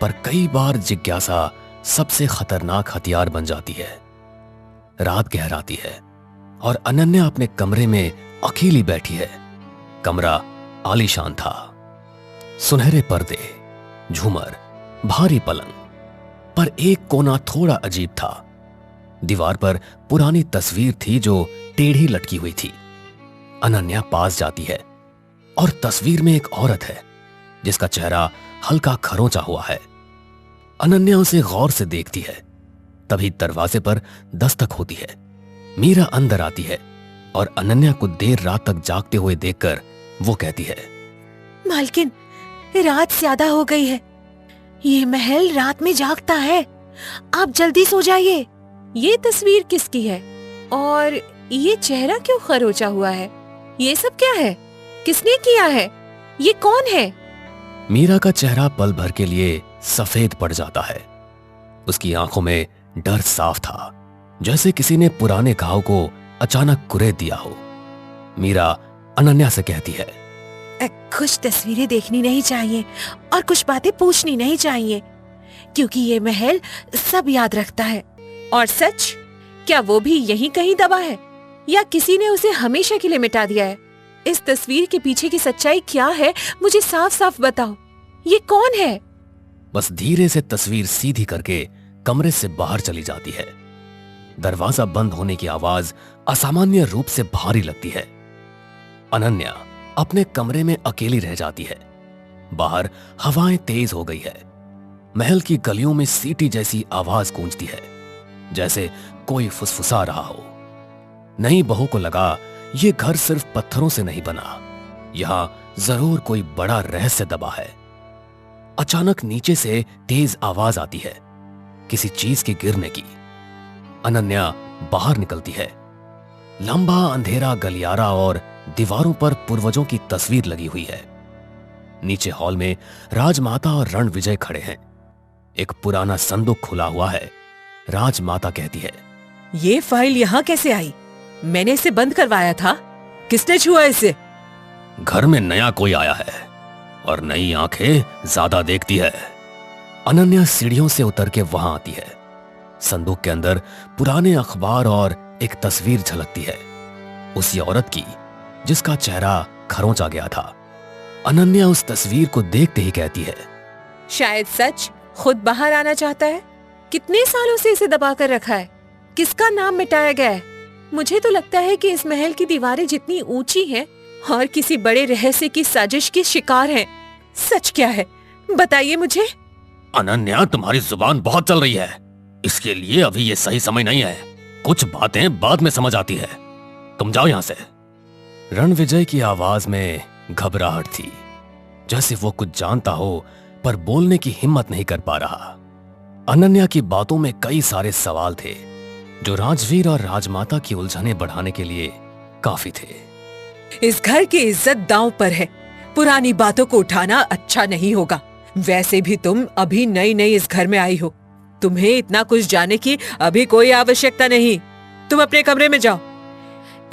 पर कई बार जिज्ञासा सबसे खतरनाक हथियार बन जाती है। रात गहराती है और अनन्या अपने कमरे में अकेली बैठी है। कमरा आलीशान था, सुनहरे पर्दे, झूमर, भारी पलंग, पर एक कोना थोड़ा अजीब था। दीवार पर पुरानी तस्वीर थी जो टेढ़ी लटकी हुई थी। अनन्या पास जाती है और तस्वीर में एक औरत है जिसका चेहरा हल्का खरोंचा हुआ है। अनन्या उसे गौर से देखती है, तभी दरवाजे पर दस्तक होती है। मीरा अंदर आती है और अनन्या को देर रात तक जागते हुए देखकर वो कहती है, मालकिन, रात ज्यादा हो गई है। ये महल रात में जागता है, आप जल्दी सो जाइए। ये तस्वीर किसकी है और ये चेहरा क्यों खरोचा हुआ है? ये सब क्या है? किसने किया है? ये कौन है? मीरा का चेहरा पल भर के लिए सफेद पड़ जाता है। उसकी आंखों में डर साफ था, जैसे किसी ने पुराने घाव को अचानक कुरेद दिया हो। मीरा अनन्या से कहती है, कुछ तस्वीरें देखनी नहीं चाहिए और कुछ बातें पूछनी नहीं चाहिए, क्योंकि ये महल सब याद रखता है। और सच, क्या वो भी यहीं कहीं दबा है या किसी ने उसे हमेशा के लिए मिटा दिया है? इस तस्वीर के पीछे की सच्चाई क्या है, मुझे साफ साफ बताओ। ये कौन है? बस धीरे से तस्वीर सीधी करके कमरे से बाहर चली जाती है। दरवाजा बंद होने की आवाज असामान्य रूप से भारी लगती है। अनन्या अपने कमरे में अकेली रह जाती है। बाहर हवाएं तेज हो गई है। महल की गलियों में सीटी जैसी आवाज गूंजती है, जैसे कोई फुसफुसा रहा हो। नई बहू को लगा ये घर सिर्फ पत्थरों से नहीं बना, यहां जरूर कोई बड़ा रहस्य दबा है। अचानक नीचे से तेज आवाज आती है, किसी चीज के गिरने की। अनन्या बाहर निकलती है। लंबा अंधेरा गलियारा और दीवारों पर पूर्वजों की तस्वीर लगी हुई है। नीचे हॉल में राजमाता और रणविजय खड़े हैं। एक पुराना संदूक खुला हुआ है। राजमाता कहती है, ये फाइल यहाँ कैसे आई? मैंने इसे बंद करवाया था। किसने छुआ इसे? घर में नया कोई आया है और नई आंखें ज्यादा देखती है। अनन्या सीढ़ियों से उतर के वहां आती है। संदूक के अंदर पुराने अखबार और एक तस्वीर झलकती है, उसी औरत की जिसका चेहरा खरोंचा गया था। अनन्या उस तस्वीर को देखते ही कहती है, शायद सच खुद बाहर आना चाहता है। कितने सालों से इसे दबा कर रखा है। किसका नाम मिटाया गया है? मुझे तो लगता है कि इस महल की दीवारें जितनी ऊंची हैं और किसी बड़े रहस्य की साजिश की शिकार हैं। सच क्या है, बताइए मुझे। अनन्या, तुम्हारी जुबान बहुत चल रही है। इसके लिए अभी ये सही समय नहीं है। कुछ बातें बाद में समझ आती है। तुम जाओ यहां से। रणविजय की आवाज में घबराहट थी, जैसे वो कुछ जानता हो पर बोलने की हिम्मत नहीं कर पा रहा। अनन्या की बातों में कई सारे सवाल थे जो राजवीर और राजमाता की उलझनें बढ़ाने के लिए काफी थे। इस घर की इज्जत दांव पर है। पुरानी बातों को उठाना अच्छा नहीं होगा। वैसे भी तुम अभी नई नई इस घर में आई हो। तुम्हें इतना कुछ जानने की अभी कोई आवश्यकता नहीं। तुम अपने कमरे में जाओ।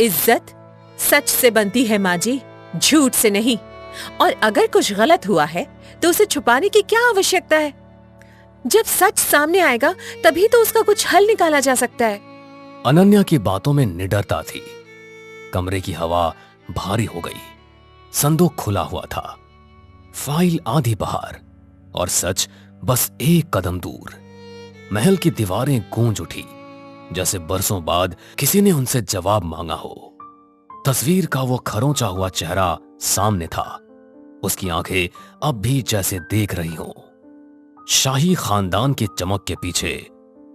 इज्जत सच से बनती है माँ जी, झूठ से नहीं। और अगर कुछ गलत हुआ है तो उसे छुपाने की क्या आवश्यकता है? जब सच सामने आएगा तभी तो उसका कुछ हल निकाला जा सकता है। अनन्या की बातों में निडरता थी। कमरे की हवा भारी हो गई। संदूक खुला हुआ था, फाइल आधी बाहर और सच बस एक कदम दूर। महल की दीवारें गूंज उठी, जैसे बरसों बाद किसी ने उनसे जवाब मांगा हो। तस्वीर का वो खरोंचा हुआ चेहरा सामने था। उसकी आंखें अब भी जैसे देख रही हों। शाही खानदान की चमक के पीछे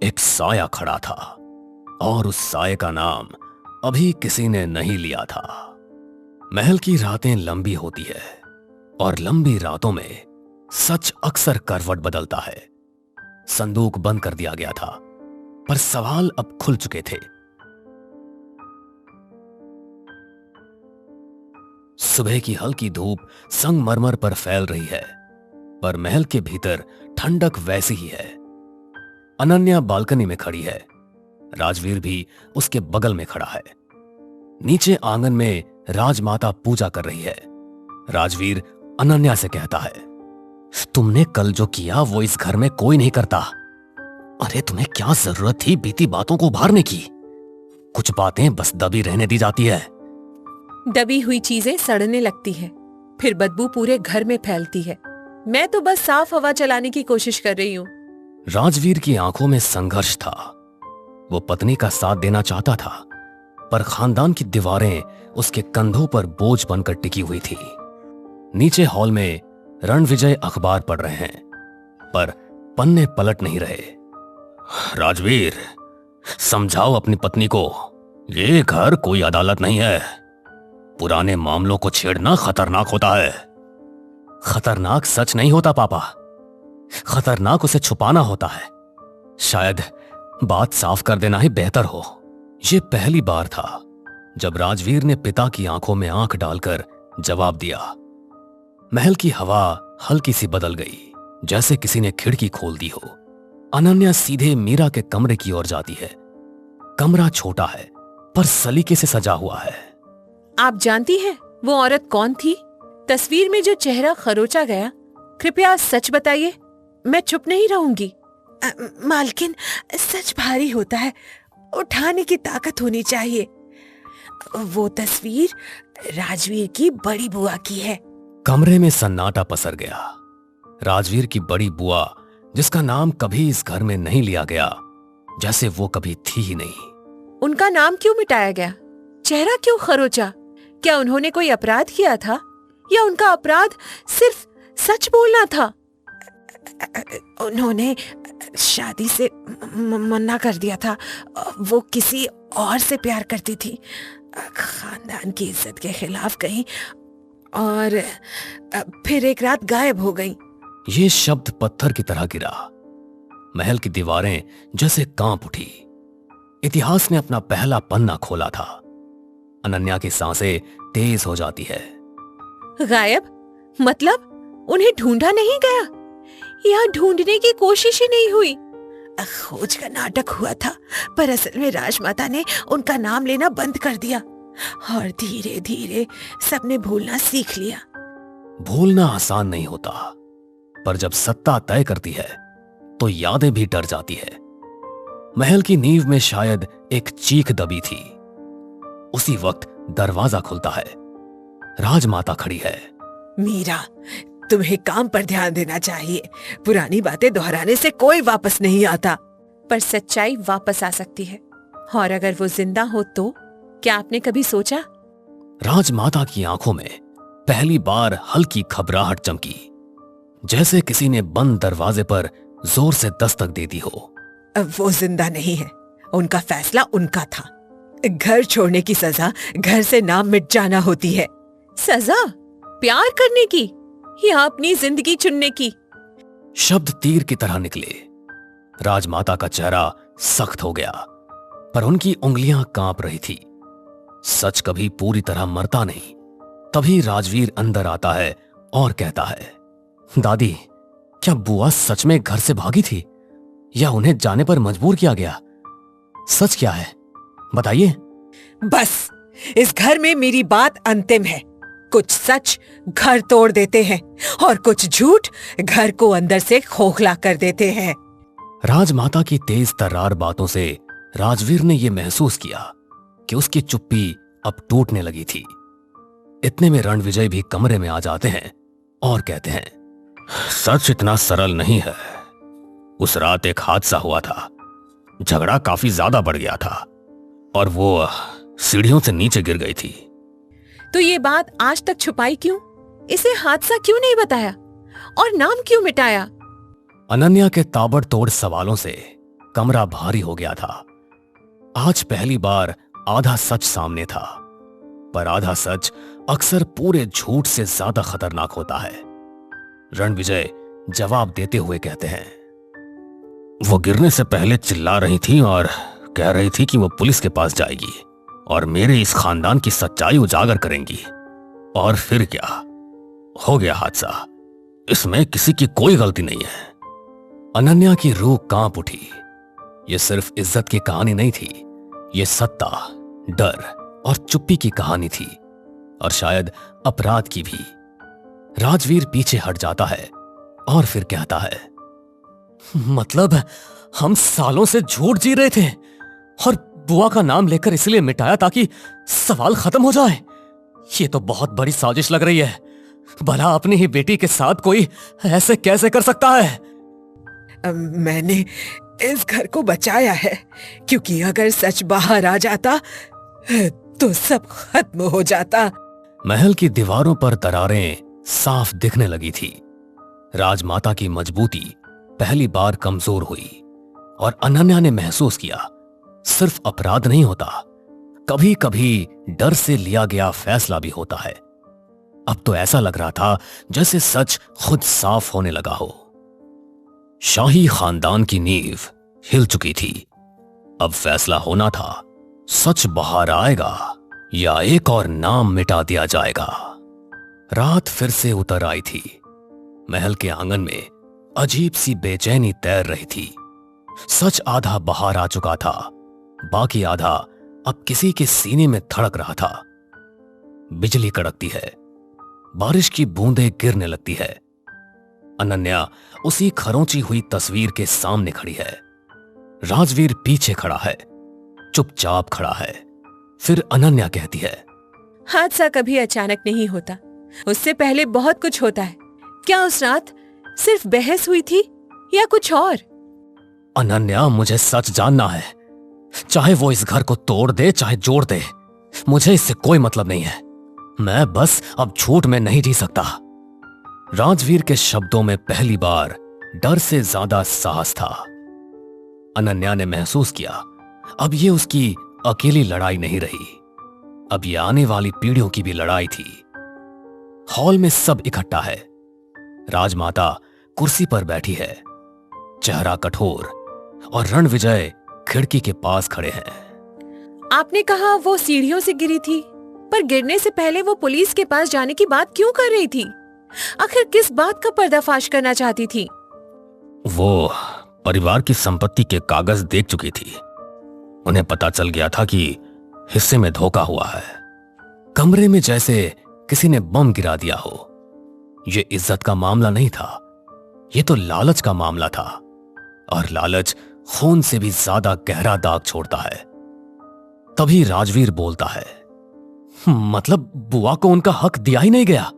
एक साया खड़ा था और उस साये का नाम अभी किसी ने नहीं लिया था। महल की रातें लंबी होती है और लंबी रातों में सच अक्सर करवट बदलता है। संदूक बंद कर दिया गया था, पर सवाल अब खुल चुके थे। सुबह की हल्की धूप संगमरमर पर फैल रही है, पर महल के भीतर ठंडक वैसी ही है। अनन्या बालकनी में खड़ी है। राजवीर भी उसके बगल में खड़ा है। नीचे आंगन में राजमाता पूजा कर रही है। राजवीर अनन्या से कहता है, तुमने कल जो किया वो इस घर में कोई नहीं करता। अरे तुम्हें क्या जरूरत थी बीती बातों को उभारने की? कुछ बातें बस दबी रहने दी जाती है। दबी हुई चीजें सड़ने लगती हैं, फिर बदबू पूरे घर में फैलती है। मैं तो बस साफ हवा चलाने की कोशिश कर रही हूँ। राजवीर की आंखों में संघर्ष था। वो पत्नी का साथ देना चाहता था, पर खानदान की दीवारें उसके कंधों पर बोझ बनकर टिकी हुई थी। नीचे हॉल में रणविजय अखबार पढ़ रहे हैं, पर पन्ने पलट नहीं रहे। राजवीर, समझाओ अपनी पत्नी को, ये घर कोई अदालत नहीं है। पुराने मामलों को छेड़ना खतरनाक होता है। खतरनाक सच नहीं होता पापा, खतरनाक उसे छुपाना होता है। शायद बात साफ कर देना ही बेहतर हो। यह पहली बार था जब राजवीर ने पिता की आंखों में आंख डालकर जवाब दिया। महल की हवा हल्की सी बदल गई, जैसे किसी ने खिड़की खोल दी हो। अनन्या सीधे मीरा के कमरे की ओर जाती है। कमरा छोटा है, पर सलीके से सजा हुआ है। आप जानती हैं वो औरत कौन थी? तस्वीर में जो चेहरा खरोचा गया, कृपया सच बताइए। मैं चुप नहीं रहूंगी। मालकिन, सच भारी होता है, उठाने की ताकत होनी चाहिए। वो तस्वीर राजवीर की बड़ी बुआ की है। कमरे में सन्नाटा पसर गया। राजवीर की बड़ी बुआ, जिसका नाम कभी इस घर में नहीं लिया गया, जैसे वो कभी थी ही नहीं। उनका नाम क्यों मिटाया गया? चेहरा क्यों खरोचा? क्या उन्होंने कोई अपराध किया था, या उनका अपराध सिर्फ सच बोलना था? उन्होंने शादी से मना कर दिया था। वो किसी और से प्यार करती थी, खानदान की इज्जत के खिलाफ गई और फिर एक रात गायब हो गई। ये शब्द पत्थर की तरह गिरा। महल की दीवारें जैसे कांप उठी। इतिहास ने अपना पहला पन्ना खोला था। अनन्या की सांसें तेज हो जाती है। गायब? मतलब उन्हें ढूंढा नहीं गया या ढूंढने की कोशिश ही नहीं हुई? खोज का नाटक हुआ था, पर असल में राजमाता ने उनका नाम लेना बंद कर दिया और धीरे धीरे सबने भूलना सीख लिया। भूलना आसान नहीं होता, पर जब सत्ता तय करती है तो यादें भी डर जाती है। महल की नींव में शायद एक चीख दबी थी। उसी वक्त दरवाजा खुलता है। राजमाता खड़ी है। मीरा, तुम्हें काम पर ध्यान देना चाहिए। पुरानी बातें दोहराने से कोई वापस नहीं आता। पर सच्चाई वापस आ सकती है, और अगर वो जिंदा हो तो? क्या आपने कभी सोचा? राजमाता की आंखों में पहली बार हल्की घबराहट चमकी, जैसे किसी ने बंद दरवाजे पर जोर से दस्तक दे दी हो। अब वो जिंदा नहीं है। उनका फैसला उनका था। घर छोड़ने की सजा घर से नाम मिट जाना होती है। सजा प्यार करने की या अपनी जिंदगी चुनने की? शब्द तीर की तरह निकले। राजमाता का चेहरा सख्त हो गया, पर उनकी उंगलियां कांप रही थी। सच कभी पूरी तरह मरता नहीं। तभी राजवीर अंदर आता है और कहता है, दादी, क्या बुआ सच में घर से भागी थी या उन्हें जाने पर मजबूर किया गया? सच क्या है, बताइए। बस, इस घर में मेरी बात अंतिम है। कुछ सच घर तोड़ देते हैं और कुछ झूठ घर को अंदर से खोखला कर देते हैं। राजमाता की तेज तर्रार बातों से राजवीर ने यह महसूस किया कि उसकी चुप्पी अब टूटने लगी थी। इतने में रणविजय भी कमरे में आ जाते हैं और कहते हैं, सच इतना सरल नहीं है। उस रात एक हादसा हुआ था। झगड़ा काफी ज्यादा बढ़ गया था और वो सीढ़ियों से नीचे गिर गई थी। तो ये बात आज तक छुपाई क्यों? इसे हादसा क्यों नहीं बताया और नाम क्यों मिटाया? अनन्या के ताबड़तोड़ सवालों से कमरा भारी हो गया था। आज पहली बार आधा सच सामने था, पर आधा सच अक्सर पूरे झूठ से ज्यादा खतरनाक होता है। रणविजय जवाब देते हुए कहते हैं, वो गिरने से पहले चिल्ला रही थी और कह रही थी कि वो पुलिस के पास जाएगी और मेरे इस खानदान की सच्चाई उजागर करेंगी। और फिर क्या हो गया? हादसा। इसमें किसी की कोई गलती नहीं है। अनन्या की रूह कांप उठी। यह सिर्फ इज्जत की कहानी नहीं थी, यह सत्ता, डर और चुप्पी की कहानी थी, और शायद अपराध की भी। राजवीर पीछे हट जाता है और फिर कहता है, मतलब हम सालों से झूठ जी रहे थे और बुआ का नाम लेकर इसलिए मिटाया ताकि सवाल खत्म हो जाए। ये तो बहुत बड़ी साजिश लग रही है। भला अपनी ही बेटी के साथ कोई ऐसे कैसे कर सकता है? मैंने इस घर को बचाया है, क्योंकि अगर सच बाहर आ जाता तो सब खत्म हो जाता। महल की दीवारों पर दरारें साफ दिखने लगी थी। राजमाता की मजबूती पहली बार कमजोर हुई और अनन्या ने महसूस किया, सिर्फ अपराध नहीं होता, कभी कभी डर से लिया गया फैसला भी होता है। अब तो ऐसा लग रहा था जैसे सच खुद साफ होने लगा हो। शाही खानदान की नींव हिल चुकी थी। अब फैसला होना था, सच बाहर आएगा या एक और नाम मिटा दिया जाएगा। रात फिर से उतर आई थी। महल के आंगन में अजीब सी बेचैनी तैर रही थी। सच आधा बाहर आ चुका था, बाकी आधा अब किसी के सीने में धड़क रहा था। बिजली कड़कती है, बारिश की बूंदें गिरने लगती है। अनन्या उसी खरोंची हुई तस्वीर के सामने खड़ी है। राजवीर पीछे खड़ा है, चुपचाप खड़ा है। फिर अनन्या कहती है, हादसा कभी अचानक नहीं होता, उससे पहले बहुत कुछ होता है। क्या उस रात सिर्फ बहस हुई थी या कुछ और? अनन्या, मुझे सच जानना है। चाहे वो इस घर को तोड़ दे चाहे जोड़ दे, मुझे इससे कोई मतलब नहीं है। मैं बस अब झूठ में नहीं जी सकता। राजवीर के शब्दों में पहली बार डर से ज्यादा साहस था। अनन्या ने महसूस किया, अब ये उसकी अकेली लड़ाई नहीं रही, अब ये आने वाली पीढ़ियों की भी लड़ाई थी। हॉल में सब इकट्ठा है। राजमाता कुर्सी पर बैठी है, चेहरा कठोर, और रणविजय खिड़की के पास खड़े हैं। आपने कहा वो सीढ़ियों से गिरी थी, पर गिरने से पहले वो पुलिस के पास जाने की बात क्यों कर रही थी? आखिर किस बात का पर्दाफाश करना चाहती थी? वो परिवार की संपत्ति के कागज देख चुकी थी। उन्हें पता चल गया था कि हिस्से में धोखा हुआ है। कमरे में जैसे किसी ने बम गिरा दिया हो। यह इज्जत का मामला नहीं था, यह तो लालच का मामला था, और लालच खून से भी ज्यादा गहरा दाग छोड़ता है। तभी राजवीर बोलता है, मतलब बुआ को उनका हक दिया ही नहीं गया,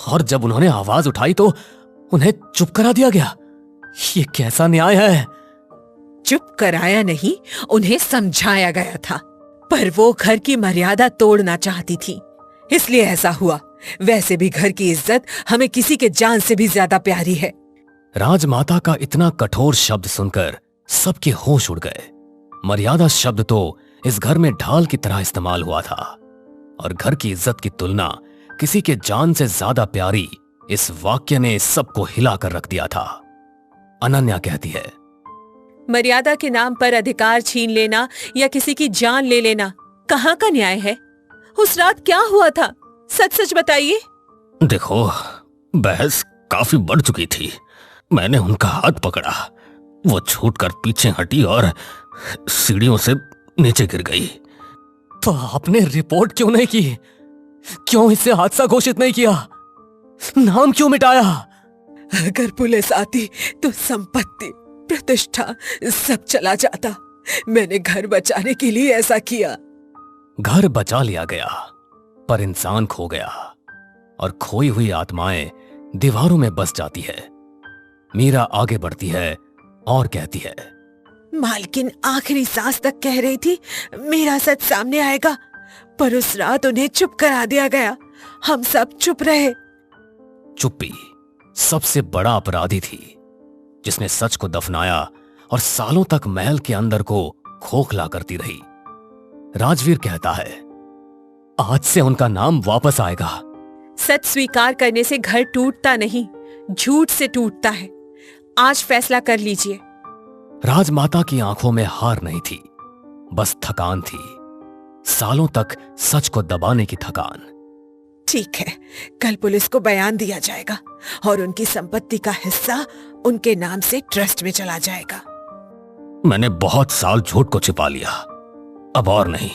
और जब उन्होंने आवाज उठाई तो उन्हें चुप करा दिया गया। ये कैसा न्याय है? चुप कराया नहीं, उन्हें समझाया गया था, पर वो घर की मर्यादा तोड़ना चाहती थी, इसलिए ऐसा हुआ। वैसे भी घर की इज्जत हमें किसी के जान से भी ज्यादा प्यारी है। राजमाता का इतना कठोर शब्द सुनकर सबके होश उड़ गए। मर्यादा शब्द तो इस घर में ढाल की तरह इस्तेमाल हुआ था, और घर की इज्जत की तुलना किसी के जान से ज्यादा प्यारी इस वाक्य ने सबको हिलाकर रख दिया था। अनन्या कहती है, मर्यादा के नाम पर अधिकार छीन लेना या किसी की जान ले लेना कहाँ का न्याय है? उस रात क्या हुआ था, सच सच बताइए। देखो, बहस काफी बढ़ चुकी थी। मैंने उनका हाथ पकड़ा, वो छूटकर पीछे हटी और सीढ़ियों से नीचे गिर गई। तो आपने रिपोर्ट क्यों नहीं की? क्यों इसे हादसा घोषित नहीं किया? नाम क्यों मिटाया? अगर पुलिस आती तो संपत्ति, प्रतिष्ठा सब चला जाता। मैंने घर बचाने के लिए ऐसा किया। घर बचा लिया गया, पर इंसान खो गया, और खोई हुई आत्माएं दीवारों में बस जाती है। मीरा आगे बढ़ती है और कहती है, मालकिन आखिरी सांस तक कह रही थी मेरा सच सामने आएगा, पर उस रात उन्हें चुप करा दिया गया। हम सब चुप रहे। चुप्पी सबसे बड़ा अपराधी थी, जिसने सच को दफनाया और सालों तक महल के अंदर को खोखला करती रही। राजवीर कहता है, आज से उनका नाम वापस आएगा। सच स्वीकार करने से घर टूटता नहीं, झूठ से टूटता है। आज फैसला कर लीजिए। राजमाता की आंखों में हार नहीं थी, बस थकान थी, सालों तक सच को दबाने की थकान। ठीक है, कल पुलिस को बयान दिया जाएगा और उनकी संपत्ति का हिस्सा उनके नाम से ट्रस्ट में चला जाएगा। मैंने बहुत साल झूठ को छिपा लिया, अब और नहीं,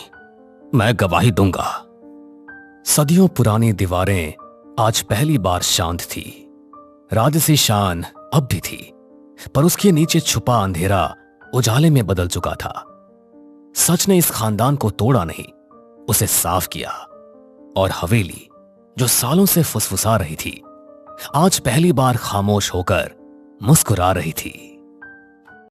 मैं गवाही दूंगा। सदियों पुरानी दीवारें आज पहली बार शांत थी। राजसी शान अब भी थी, पर उसके नीचे छुपा अंधेरा उजाले में बदल चुका था। सच ने इस खानदान को तोड़ा नहीं, उसे साफ किया, और हवेली जो सालों से फुसफुसा रही थी, आज पहली बार खामोश होकर मुस्कुरा रही थी।